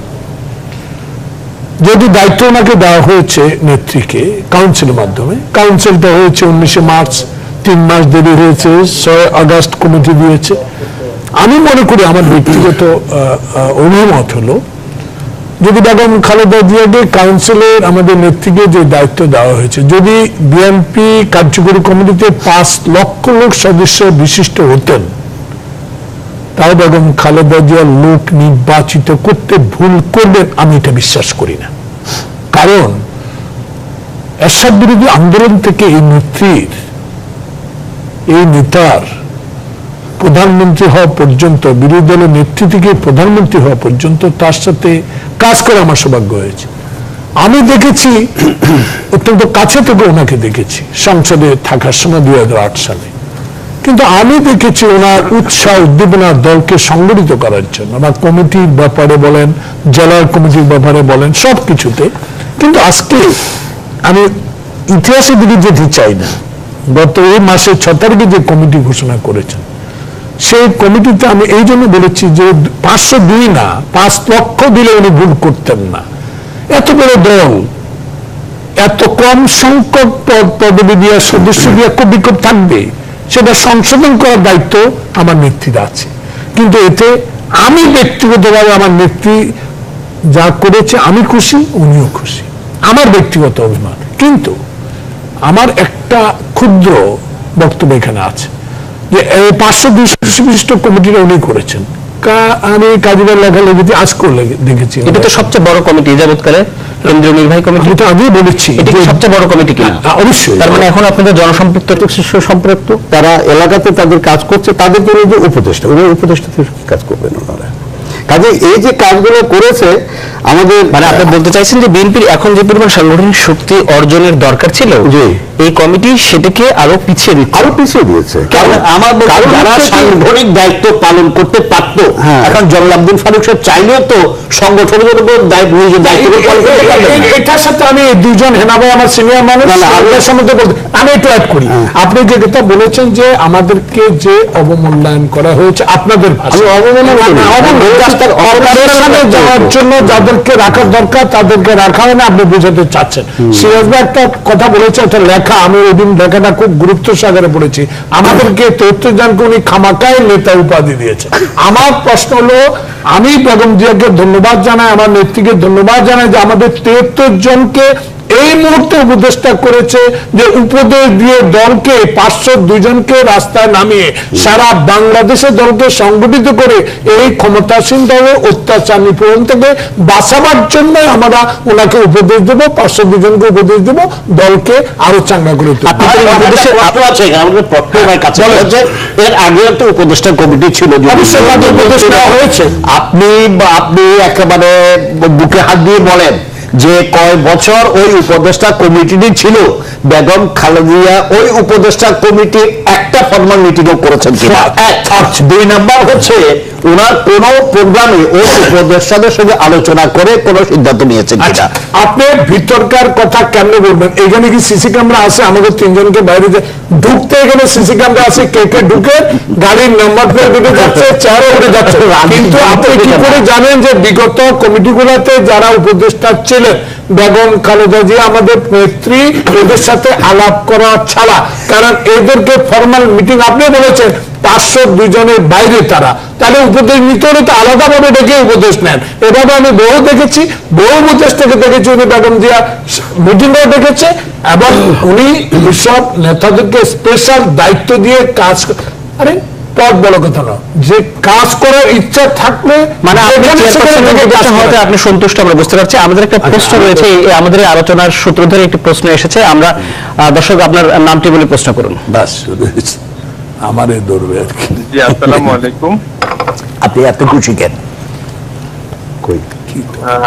যদি দায়িত্ব ওনাকে দেওয়া হয়েছে নেত্রীকে কাউন্সিলের মাধ্যমে, কাউন্সিলটা হয়েছে 19 মার্চ 3 মাস দেরি হয়েছে, 6 আগস্ট কমিটি দিয়েছে। আমি মনে করি আমার ব্যক্তিগত অভিমত হলো, যদি বেগম খালেদা জিয়াকে কাউন্সিলের আমাদের নেত্রীকে যে দায়িত্ব দেওয়া হয়েছে, যদি বিএনপি কার্যকরী কমিটিতে 5 লক্ষ লোক সদস্য বিশিষ্ট হতেন, তাও বেগম খালেদা জিয়া লোক নির্বাচিত করতে ভুল করবেন আমি এটা বিশ্বাস করি না। কারণ এরশাদ বিরোধী আন্দোলন থেকে এই নেত্রীর, এই নেতার প্রধানমন্ত্রী হওয়া পর্যন্ত, বিরোধী দলের নেত্রী থেকে প্রধানমন্ত্রী হওয়া পর্যন্ত তার সাথে কাজ করে আমার সৌভাগ্য হয়েছে। আমি দেখেছি, অত্যন্ত কাছে থেকে ওনাকে দেখেছি সংসদে থাকার সময় 2008 সালে। কিন্তু আমি দেখেছি ওনার উৎসাহ উদ্দীপনা দলকে সংগঠিত করার জন্য, বা কমিটির ব্যাপারে বলেন, জেলার কমিটির ব্যাপারে বলেন, সব কিছুতে। কিন্তু আজকে আমি ইতিহাসের দিকে যেতে চাই না, গত এই মাসের 6 তারিখে যে কমিটি ঘোষণা করেছেন, সেই কমিটিতে আমি এই জন্য বলেছি যে 502 না 5 লক্ষ দিলে উনি ভুল করতেন না। এত বড় দল, এত কম সংখ্যক পদবি দিয়ে, সদস্য দিয়ে বিক্ষোভ থাকবে, সেটা সংশোধন করার দায়িত্ব আমার নেত্রীর আছে। কিন্তু এতে আমি ব্যক্তিগতভাবে আমার নেত্রী যা করেছে আমি খুশি, উনিও খুশি, আমার ব্যক্তিগত অভিমান। কিন্তু আমার একটা ক্ষুদ্র বক্তব্য এখানে আছে, যে 500-200 বিশিষ্ট কমিটিটা উনি করেছেন। আমি কাজীদের লেখালেখিতে আজকেও দেখেছি, এটা তো সবচেয়ে বড় কমিটি যাবৎকালে, কেন্দ্রীয় নির্বাহী কমিটি। এটা আগেই বলেছি, এটা কি সবচেয়ে বড় কমিটি কিনা? অবশ্যই। তার মানে এখন আপনাদের জনসম্পৃক্ত, সম্পৃক্ত, তারা এলাকাতে তাদের কাজ করছে, তাদের জন্য যে উপদেষ্টা, ওই উপদেষ্টা থেকে কি কাজ করবেন ওনারা? কাজে এই যে কাজগুলো করেছে আমাদের, মানে আপনি বলতে চাইছেন যে বিএনপির এখন যে পরিমাণ সাংগঠনিক শক্তি অর্জনের দরকার ছিল, এই কমিটি সেটাকে আরো পিছিয়ে দিয়েছে। কারণ আমার যারা সাংগঠনিক দায়িত্ব পালন করতে পারত, এখন জনাব আব্দুল ফারুক সাহেব চাইলেও তো সংগঠনের উপর দায়িত্ব পালন করতে পারবেন না। এটার সাথে আমি দুজন হেনাভাই আমার সিনিয়র মানুষ, আপনার সম্বন্ধে বলতে আমি একটু অ্যাড করি। আপনি যে কথা বলেছেন যে আমাদেরকে যে অবমূল্যায়ন করা হয়েছে, আপনাদের যাওয়ার জন্য যাদেরকে রাখার দরকার তাদেরকে রাখা হয় না, আপনি বোঝাতে চাচ্ছেন। সিরাজ ভাই একটা কথা বলেছে, একটা লেখা, আমি ওই দিন লেখাটা খুব গুরুত্ব সহকারে পড়েছি। আমাদেরকে 73 জনকে উনি খামাকায় নেতা উপাধি দিয়েছে। আমার প্রশ্ন হলো, আমি বেগম জিয়াকে ধন্যবাদ জানাই, আমার নেত্রীকে ধন্যবাদ জানাই যে আমাদের 73 জনকে এই মুহূর্তে উপদেষ্টা করেছে, যে উপদেশ দিয়ে দলকে 502 জনকে রাস্তায় নামিয়ে সারা বাংলাদেশে দলকে সংগঠিত করে এই ক্ষমতাসীন দলের অত্যাচার নিপীড়ন থেকে বাঁচাবার জন্য আমরা ওনাকে উপদেশ দেব, 502 জনকে উপদেশ দেব, দলকে আরো চাঙ্গা করে তুলব। এর আগে একটা উপদেষ্টা কমিটি ছিল, উপদেশ নেওয়া হয়েছে। আপনি একেবারে বুকে হাত দিয়ে বলেন যে কয় বছর ওই উপদেষ্টা কমিটি ছিল, বেগম খালেদা ওই উপদেষ্টা কমিটির একটা ফরমাল মিটিংও করেছেন কিনা? 2 নাম্বার হচ্ছে ওনার কোন প্রোগ্রামে ওই উপদেষ্টাদের সঙ্গে আলোচনা করে কোন সিদ্ধান্ত নিয়েছেন কিনা? আপনি ভিতরকার কথা কেমনে বলবেন? এখানে কি সিসি ক্যামেরা আছে? আমাদের 3 জনকে বাইরে ঢুকতে এখানে সিসি ক্যামেরা আছে, কে কে ঢুকে গাড়ির নাম্বার প্লেট উঠে যাচ্ছে, চেহারা উঠে যাচ্ছে। কিন্তু আপনি কি করে জানেন যে বিগত কমিটিগুলোতে যারা উপদেষ্টা ছিলেন, বেগম খালেদা জিয়া আমাদের নেত্রী, এদের সাথে আলাপ করা ছাড়া, কারণ এদেরকে ফরমাল মিটিং আপনি বলেছেন 502 জনের বাইরে তারা, তাহলে উপদেশ নিতে হলে তো আলাদাভাবে ডেকে উপদেশ নেন। এভাবে আমি বহু দেখেছি, বহু উপদেষ্টাকে দেখেছি উনি বেগম জিয়া মিটিংও দেখেছে, এবং উনি সব নেতাদেরকে স্পেশাল দায়িত্ব দিয়ে কাজ। আরে পদ বড় কথা না, যে কাজ করার ইচ্ছা থাকলে মানে আপনি সন্তুষ্ট, আমরা বুঝতে পারছি। আমাদের একটা প্রশ্ন রয়েছে, আমাদের আলোচনার সূত্র ধরে একটি প্রশ্ন এসেছে, আমরা দর্শক আপনার নামটি বলে প্রশ্ন করুন। বাস আমারে ধরবে আর কি। জি, আসসালামু আলাইকুম। আপনি এত খুশি কেন?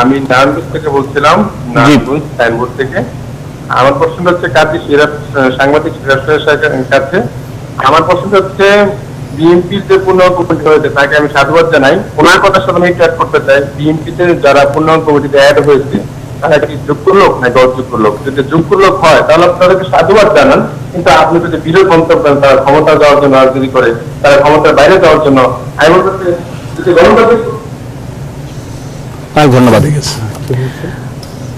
আমি নারায়ণগঞ্জ থেকে বলছিলাম, নারায়ণগঞ্জ সাইনবোর্ড থেকে। আমার প্রশ্ন হচ্ছে সাংবাদিক সিরাজের কাছে। আমার প্রশ্ন হচ্ছে, বিএনপির যে পূর্ণাঙ্গ কমিটি হয়েছে তাকে আমি সাধুবাদ জানাই। ওনার কথা সাথে আমি একটু অ্যাড করতে চাই, বিএনপিতে যারা পূর্ণাঙ্গ কমিটিতে অ্যাড হয়েছে তারা কি যোগ্য লোক নাকি অযোগ্য লোক? যদি যোগ্য লোক হয় তাহলে আপনাদেরকে সাধুবাদ জানান, কিন্তু আপনি যদি বিরোধ মন্তব্য করেন তারা ক্ষমতা যাওয়ার জন্য রাজনীতি করে, তারা ক্ষমতার বাইরে যাওয়ার জন্য, আমি বলতে যদি গণতান্ত্রিক। ধন্যবাদ।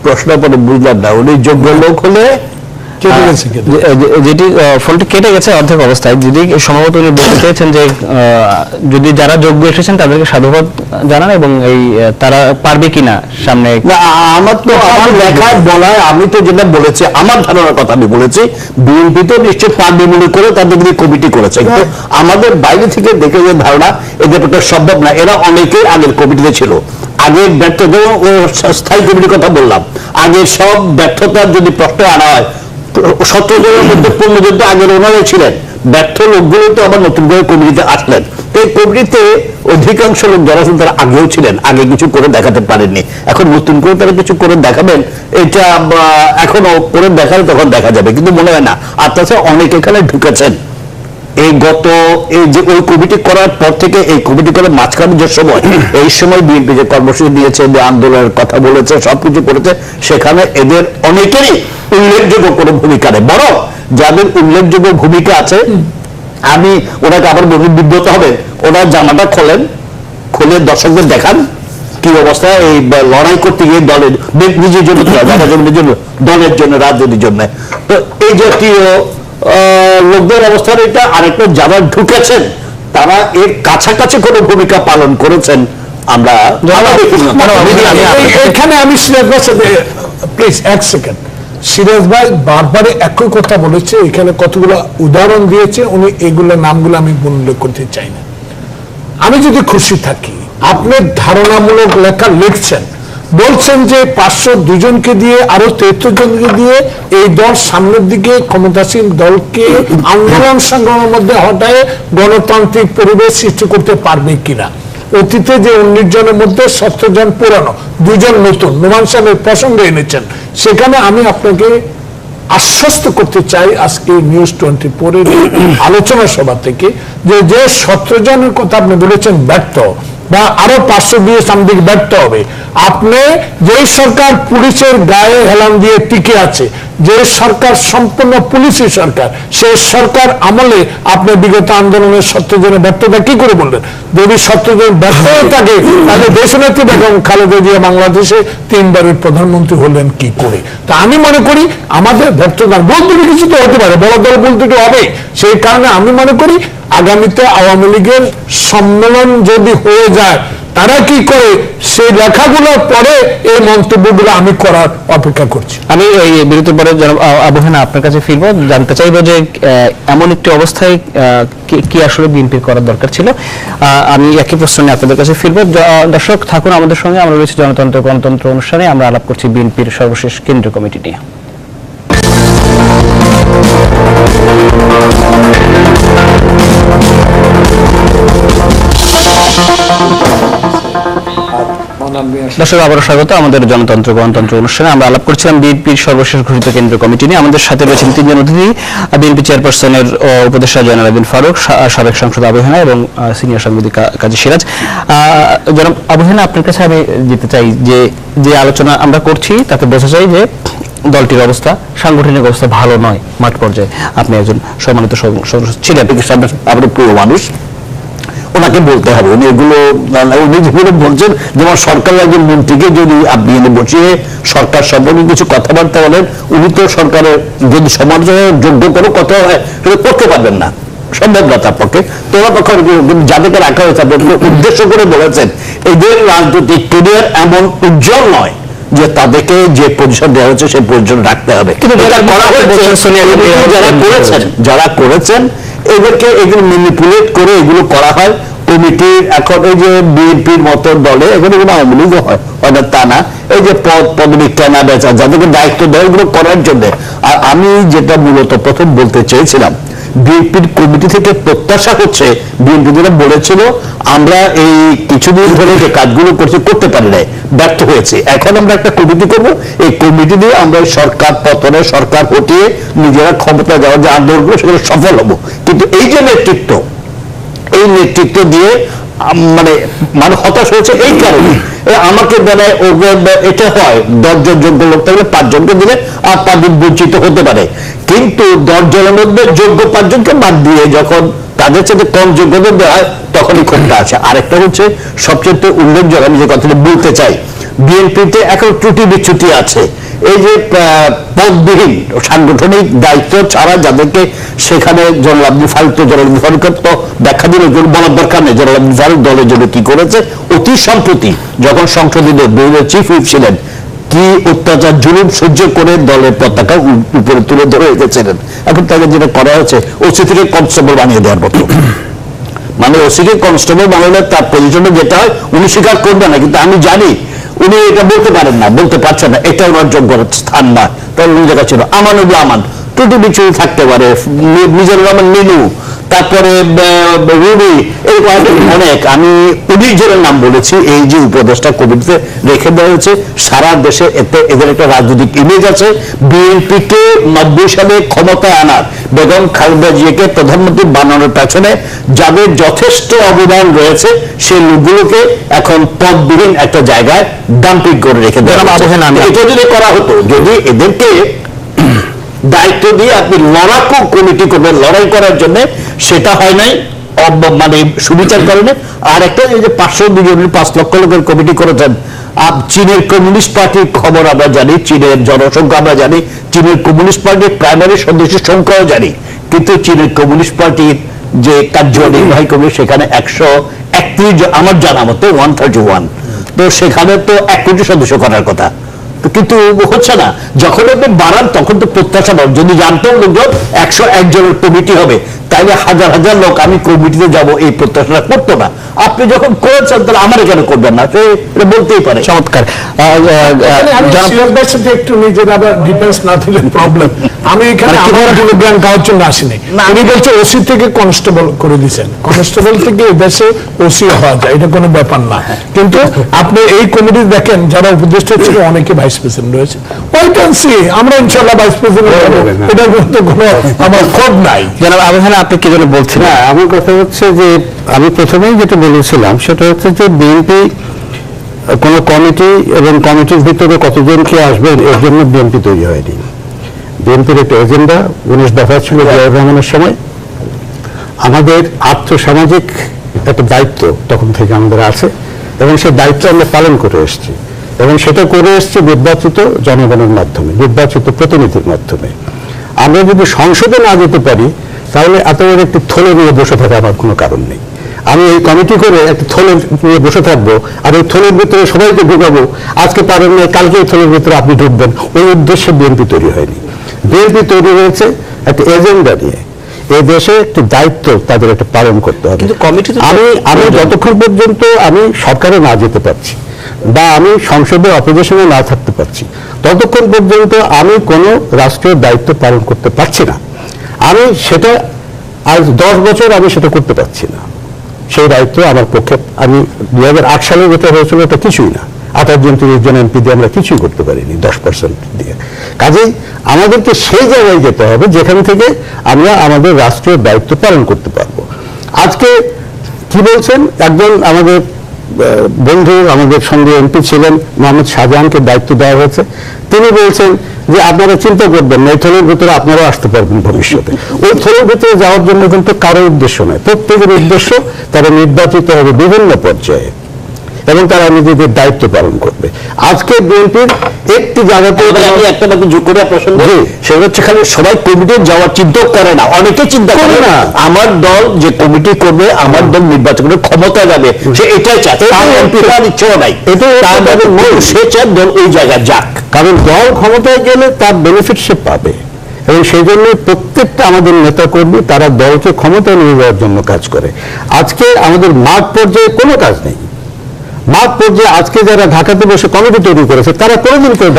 প্রশ্ন পরে বুঝলাম না, উনি যোগ্য লোক হলে কেটে গেছে, কেটে যেটি ফোনটি কেটে গেছে অর্ধেক অবস্থায়, যদি সম্ভবত উনি বলতে চেয়েছেন যে যদি যারা যোগ্য এসেছেন তাদেরকে সাধুবাদ জানান এবং এই তারা পারবে কিনা সামনে। না, আমার লেখায় বলায় আমি তো যেটা বলেছি, আমার ধারণার কথা আমি বলেছি, বিএনপি তো নিশ্চয় পারবে মনে করে তাদের দিয়ে কমিটি করেছে, কিন্তু আমাদের বাইরে থেকে দেখে যে ধারণা এদের পক্ষে সম্ভব না। এরা অনেকেই আগের কমিটিতে ছিল, আগের ব্যর্থতা স্থায়ী কমিটির কথা বললাম, আগের সব ব্যর্থতার যদি প্রশ্ন আনা হয় 17 জনের মধ্যে 15 জন তো আগের ওনারাই ছিলেন, ব্যর্থ লোকগুলো তো আবার নতুন করে কমিটিতে আসলেন। তো এই কমিটিতে অধিকাংশ লোক যারা আছেন তারা আগেও ছিলেন, আগে কিছু করে দেখাতে পারেননি, এখন নতুন করে তারা কিছু করে দেখাবেন, এটা এখনো করে দেখালে তখন দেখা যাবে, কিন্তু মনে হয় না। আর তাছাড়া অনেক এখানে ঢুকেছেন এই যে ওই কমিটি করার পর থেকে, এই কমিটি করার মাঝখানে যে সময়, এই সময় বিএনপি যে কর্মসূচি দিয়েছে, যে আন্দোলনের কথা বলেছে, সবকিছু করেছে, সেখানে এদের অনেকেরই উল্লেখযোগ্য কোনো ভূমিকা নেই। বরং যাদের উল্লেখযোগ্য ভূমিকা আছে, আমি ওনাকে আবার বিব্রত হবে, ওনার জামাটা খোলেন, খুলে দর্শকদের দেখান কি অবস্থা এই লড়াই করতে গিয়ে দলের নিজের জন্য, দলের জন্য, রাজনীতির জন্য। তো এই জাতীয় লোকদের অবস্থার এটা আরেকটা, যারা ঢুকেছেন তারা এর কাছাকাছি কোনো ভূমিকা পালন করেছেন আমরা এখানে। আমি সিরাজ ভাই প্লিজ এক সেকেন্ড, সিরাজ ভাই বারবারে একই কথা বলেছে, এখানে কতগুলো উদাহরণ দিয়েছে, উনি এগুলো নামগুলো আমি উল্লেখ করতে চাই না। আমি যদি খুশি থাকি, আপনার ধারণামূলক লেখা লিখছেন, বলছেন যে 502 জনকে দিয়ে, আরো 73 জনকে দিয়ে এই দল সামনের দিকে ক্ষমতাসীন দলকে আন্দোলন সংগ্রামের মধ্যে হটায় গণতান্ত্রিক পরিবেশ সৃষ্টি করতে পারবে কিনা। অতীতে যে 19 জনের মধ্যে 17 জন পুরানো, 2 জন নতুন, নোমান সাহেবের প্রসঙ্গে এনেছেন, সেখানে আমি আপনাকে আশ্বস্ত করতে চাই আজকে নিউজ 24 এর আলোচনা সভা থেকে, যে 17 জনের কথা আপনি বলেছেন ব্যর্থ, বা আরো 520 সামদিক ব্যর্থ হবে। আপনি যে সরকার পুলিশের গায়ে হেলান দিয়ে টিকে আছে, যে সরকার সম্পূর্ণ পুলিশি সরকার, সেই সরকার আমলে আপনি বিগত আন্দোলনের 17 জনের ব্যর্থতা কি করে বললেন? যদি 17 জন ব্যর্থ হয়ে থাকে, তাহলে দেশনেত্রী বেগম খালেদা জিয়া বাংলাদেশে 3 বারের প্রধানমন্ত্রী হলেন কি করে? তা আমি মনে করি আমাদের ব্যর্থতা বলতে কিছু তো হতে পারে, বড় দল বলতে হবে। সেই কারণে আমি মনে করি আগামীতে আওয়ামী লীগের সম্মেলন যদি হয়ে যায়, তারা কি করে সেই লেখাগুলোর পরে এই মন্তব্যগুলো আমি করার অপেক্ষা করছি। আমি এই বিরতির পরে আবু হেনা আপনার কাছে ফিরবো, জানতে চাইবো যে এমন একটি অবস্থায় কি আসলে বিএনপির করার দরকার ছিল। আমি একই প্রশ্ন নিয়ে আপনাদের কাছে ফিরবো। দর্শক থাকুন আমাদের সঙ্গে, আমরা রয়েছি জনতন্ত্র গণতন্ত্র অনুষ্ঠানে, আমরা আলাপ করছি বিএনপির সর্বশেষ কেন্দ্রীয় কমিটি নিয়ে। দর্শক আবারও স্বাগত আমাদের জনতন্ত্র গণতন্ত্র অনুষ্ঠানে। আমরা আলাপ করছিলাম বিএনপির সর্বশেষ ঘোষিত কেন্দ্রীয় কমিটি নিয়ে। আমাদের সাথে রয়েছেন 3 জন অতিথি, বিএনপি চেয়ারপারসনের উপদেষ্টা জয়নাল আবেদীন ফারুক, সাবেক সাংসদ আবু হেনা এবং সিনিয়র সাংবাদিক কাজী সিরাজ। জনাব আবু হেনা, আপনার কাছে আমি যেতে চাই যে আলোচনা আমরা করছি তাতে বোঝা যায় যে দলটির অবস্থা, সাংগঠনিক অবস্থা ভালো নয় মাঠ পর্যায়ে। আপনি একজন সম্মানিত সদস্য ছিলেন, আমাদের প্রিয় মানুষ, ওনাকে বলতে হবে। উনি যেগুলো বলছেন, যেমন সরকারের একজন মন্ত্রীকে যদি আপনি এনে বসিয়ে সরকার সম্পর্কে কিছু কথাবার্তা বলেন, উনি তো সরকারের যদি সমালোচনার যোগ্য কোনো কথা হয় সেটা করতে পারবেন না, সম্ভব না তার পক্ষে। তোরা তখন যাদেরকে রাখা হয়েছে উদ্দেশ্য করে বলেছেন, এদের রাজনৈতিক ক্যারিয়ার এমন উজ্জ্বল নয় যে তাদেরকে যে পজিশন দেওয়া হয়েছে সেই পজিশন রাখতে হবে। কিন্তু যারা করেছেন এদেরকে এগুলো ম্যানিপুলেট করে এগুলো করা হয় কমিটির। এখন এই যে বিএনপির মতো দলে এখানে কোনো আওয়ামী লীগও হয় তা না, এই যে পদবি কেনা বেচা, যাদেরকে দায়িত্ব দেয় এগুলো করার জন্য। আর আমি যেটা মূলত প্রথম বলতে চেয়েছিলাম, বিএনপির কমিটি থেকে প্রত্যাশা হচ্ছে, বিএনপি যেটা বলেছিল আমরা এই কিছুদিন ধরে যে কাজগুলো করতে পারি নাই, ব্যর্থ হয়েছে, এখন আমরা একটা কমিটি করব, এই কমিটি দিয়ে আমরা সরকার পতনে, সরকার হটিয়ে নিজেরা ক্ষমতা যাওয়ার যে আন্দোলনগুলো সেগুলো সফল হবো। কিন্তু এই যে নেতৃত্ব, এই নেতৃত্ব দিয়ে মানে হতাশ হয়েছে এই কারণে। আমাকে বেলায় এটা হয় 10 জন যোগ্য লোক থাকলে 5 জনকে দিলে আর 5 জন বঞ্চিত হতে পারে, কিন্তু 10 জনের মধ্যে যোগ্য 5 জনকে বাদ দিয়ে যখন তাদের সাথে কম যোগ্যতা দেওয়া হয় তখনই ক্ষমতা আছে। আরেকটা হচ্ছে সবচেয়ে উল্লেখযোগ্য, আমি যে কথাটা বলতে চাই, বিএনপিতে এখন ত্রুটি বিচ্যুতি আছে। এই যে পদবিহীন সাংগঠনিক দায়িত্ব ছাড়া যাদেরকে সেখানে জনাব আব্দুল ফারুক, তো জনাব আব্দুল ফারুকের তো দেখা দিল বলার দরকার নেই, জনাব আব্দুল ফারুক দলের জন্য কি করেছে। অতি সম্প্রতি যখন সংসদীয় দলীয় চিফ হুইপ ছিলেন, কি অত্যাচার জুলুম সহ্য করে দলের পতাকা উপরে তুলে ধরে রেখেছিলেন। এখন তাকে যেটা করা হয়েছে ওসি থেকে কনস্টেবল বানিয়ে দেওয়ার মতো, মানে ওসিকে কনস্টেবল বানালে তার পজিশনে যেটা হয় উনি স্বীকার করবে না, কিন্তু আমি জানি উনি এটা বলতে পারেন না, বলতে পারছেন না, এটা ওনার যোগ্য স্থান না। তার উনি জায়গা ছিল আমানুল আমান, টুটু বিচু থাকতে পারে, মিজানুর রহমান মিনু, তারপরে রুবি, এরকম অনেক, আমি 19 জনের নাম বলেছি। এই যে উপদেষ্টা কমিটিতে রেখে দেওয়া হয়েছে, সারা দেশে এতে এদের একটা রাজনৈতিক ইমেজ আছে। বিএনপিকে 90 সালে ক্ষমতায় আনার, বেগম খালেদা জিয়াকে প্রধানমন্ত্রী বানানোর পেছনে যাদের যথেষ্ট অবদান রয়েছে, সেই লোকগুলোকে এখন পদবিহীন একটা জায়গায় ডাম্পিং করে রেখে দেওয়া হয়েছে। এটা যদি করা হতো, যদি এদেরকে দায়িত্ব দিয়ে আপনি লড়াকু কমিটি করবেন লড়াই করার জন্য, সেটা হয় নাই, মানে সুবিচার কারণে। আর একটা এই যে 500 লক্ষ লোকের কমিটি করেছেন, চীনের কমিউনিস্ট পার্টির খবর আমরা জানি, চীনের জনসংখ্যা আমরা জানি, চীনের কমিউনিস্ট পার্টির প্রাইমারি সদস্যের সংখ্যাও জানি, কিন্তু চীনের কমিউনিস্ট পার্টির যে কার্যনির্বাহী কমিটি সেখানে 131, আমার জানা মতো 131, তো সেখানে তো 1 কোটি সদস্য করার কথা, কিন্তু হচ্ছে না। যখন আপনি বাড়ান তখন তো প্রত্যাশা পাবেন, যদি জানতেন লোকজন 101 জনের কমিটি হবে, তাইলে হাজার হাজার লোক আমি কমিটিতে যাব, এই প্রত্যাশাটা করতো না। আপনি যখন করেছেন তাহলে আমার কেন করবেন না, সে বলতেই পারে। চমৎকার। একটু নিজের আবার ডিফেন্স না দিলে প্রবলেম। আমি এখানে আমার কোনো জ্ঞান গাওয়ার জন্য আসিনি। আমি বলছি ওসি থেকে কনস্টেবল করে দিয়েছেন, কনস্টেবল থেকে দেশে ওসি হওয়া যায়, এটা কোনো ব্যাপার না। কিন্তু আপনি এই কমিটি দেখেন যারা উপদেষ্টা ছিল অনেকে ভাইস প্রেসিডেন্ট রয়েছে, ওই ক্যান সি আমরা ইনশাআল্লাহ ভাইস প্রেসিডেন্ট হবো, এটা কিন্তু কোনো আমার খোঁজ নাই। জনাব আবহান, আপনি কি জন্য বলছেন? না, আমার কথা হচ্ছে যে আমি প্রথমেই যেটা বলেছিলাম সেটা হচ্ছে যে বিএনপি কোন কমিটি এবং কমিটির ভিতরে কতজন কে আসবেন এর জন্য বিএনপি তৈরি হয়নি। বিএনপির একটা এজেন্ডা 19 দফা ছিল জিয়াউর রহমানের সময়। আমাদের আর্থসামাজিক একটা দায়িত্ব তখন থেকে আমাদের আছে এবং সেই দায়িত্ব আমরা পালন করে এসেছি, এবং সেটা করে এসেছি নির্বাচিত জনগণের মাধ্যমে, নির্বাচিত প্রতিনিধির মাধ্যমে। আমরা যদি সংসদে না যেতে পারি তাহলে এত বড় একটি থলে নিয়ে বসে থাকা আমার কোনো কারণ নেই। আমি এই কমিটি করে একটা থলে নিয়ে বসে থাকবো, আর এই থলের ভিতরে সবাইকে ঢুকাবো, আজকে পারেন না কালকে এই থলের ভিতরে আপনি ঢুকবেন, ওই উদ্দেশ্যে বিএনপি তৈরি হয়নি। বিএনপি তৈরি হয়েছে একটা এজেন্ডা নিয়ে, এই দেশে একটি দায়িত্ব তাদের একটা পালন করতে হবে। আমি যতক্ষণ পর্যন্ত আমি সরকারে না যেতে পারছি বা আমি সংসদে অপোজিশনে না থাকতে পারছি, ততক্ষণ পর্যন্ত আমি কোনো রাষ্ট্রীয় দায়িত্ব পালন করতে পারছি না। আমি সেটা আজ 10 বছর আমি সেটা করতে পারছি না। সেই দায়িত্ব আমার পক্ষে, আমি 2008 সালে যেটা হয়েছিল এটা কিছুই না, 28 জন 30 জন এমপি দিয়ে আমরা কিছুই করতে পারিনি 10% দিয়ে। কাজেই আমাদেরকে সেই জায়গায় যেতে হবে যেখান থেকে আমরা আমাদের রাষ্ট্রীয় দায়িত্ব পালন করতে পারবো। আজকে কি বলছেন, একজন আমাদের বন্ধু আমাদের সঙ্গে এমপি ছিলেন মোহাম্মদ শাহজাহানকে দায়িত্ব দেওয়া হয়েছে, তিনি বলছেন যে আপনারা চিন্তা করবেন না, এই থলের ভিতরে আপনারাও আসতে পারবেন ভবিষ্যতে। ওই থলের ভিতরে যাওয়ার জন্য কিন্তু কারো উদ্দেশ্য নয়, প্রত্যেকের উদ্দেশ্য তারা নির্বাচিত হবে বিভিন্ন পর্যায়ে এবং তারা নিজেদের দায়িত্ব পালন করবে। আজকে বিএনপির একটি জায়গাতে আমি একটা বাকি যোগ করে প্রসঙ্গ, সেটা হচ্ছে খালি সবাই কমিটি যাওয়ার চিন্তা করে না, অনেকে চিন্তা করে না আমার দল যে কমিটি করবে, আমার দল নির্বাচন করে ক্ষমতা যাবে, সে এটাই চায়, তার ইচ্ছেও নাই, এটা সে চায় দল ওই জায়গায় যাক, কারণ দল ক্ষমতায় গেলে তার বেনিফিট সে পাবে। এবং সেই জন্য প্রত্যেকটা আমাদের নেতা কর্মী তারা দলকে ক্ষমতায় নিয়ে যাওয়ার জন্য কাজ করে। আজকে আমাদের মাঠ পর্যায়ে কোনো কাজ নেই। মাঠ পর্যায়ে আজকে যারা ঢাকাতে বসে কমিটি তৈরি করেছে তারা কোনোদিন করে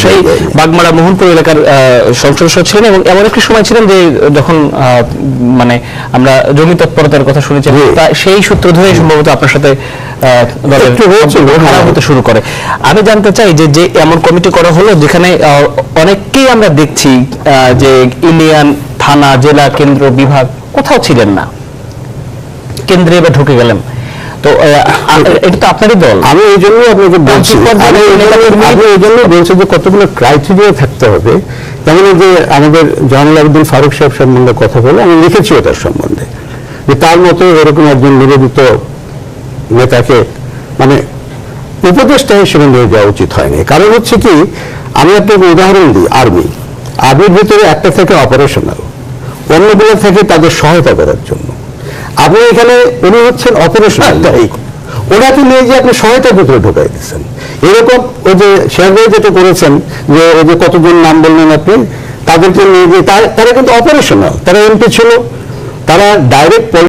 সেই বাগমারা মোহনপুর এলাকার সংসদ সদস্য ছিলেন এবং এমন একটি সময় ছিলেন যে যখন মানে আমরা জমি তৎপরতার কথা শুনেছি, সেই সূত্র ধরে সম্ভবত আপনার সাথে হতে শুরু করে। আমি জানতে চাই যে যে এমন কমিটি করা হলো যেখানে অনেককেই আমরা দেখছি যে ইউনিয়ন, থানা, জেলা, কেন্দ্র, বিভাগ কোথাও ছিলেন না, কেন্দ্রে এবার ঢুকে গেলেন। তো এটা তো আপনারই দল। আমি এই জন্য আপনাকে বলছি, এই জন্য বলছি যে কতগুলো ক্রাইটেরিয়া থাকতে হবে। তেমন যে আমাদের জয়নুল আবেদিন ফারুক সাহেব সম্বন্ধে কথা বলে আমি লিখেছি ওটার সম্বন্ধে, যে তার মতো এরকম একজন নিবেদিত নেতাকে, মানে উপদেষ্টা হিসেবে নিয়ে যাওয়া উচিত হয়নি। কারণ হচ্ছে কি, আমি আপনাকে উদাহরণ দিই, আর্মির ভিতরে একটা থেকে অপারেশনাল, অন্যগুলো থেকে তাদের সহায়তা করার জন্য। আপনি এখানে উনি হচ্ছেন অপারেশনাল, ওনাকে নিয়ে যে আপনি সহায়তার ভিতরে ঢোকাই দিচ্ছেন। এরকম ওই যে শেয়ার যেটা করেছেন, যে ওই যে কতজন নাম বললেন আপনি, তাদেরকে নিয়ে যে তারা কিন্তু অপারেশনাল, তারা এমপি ছিল, তারা ডাইরেক্ট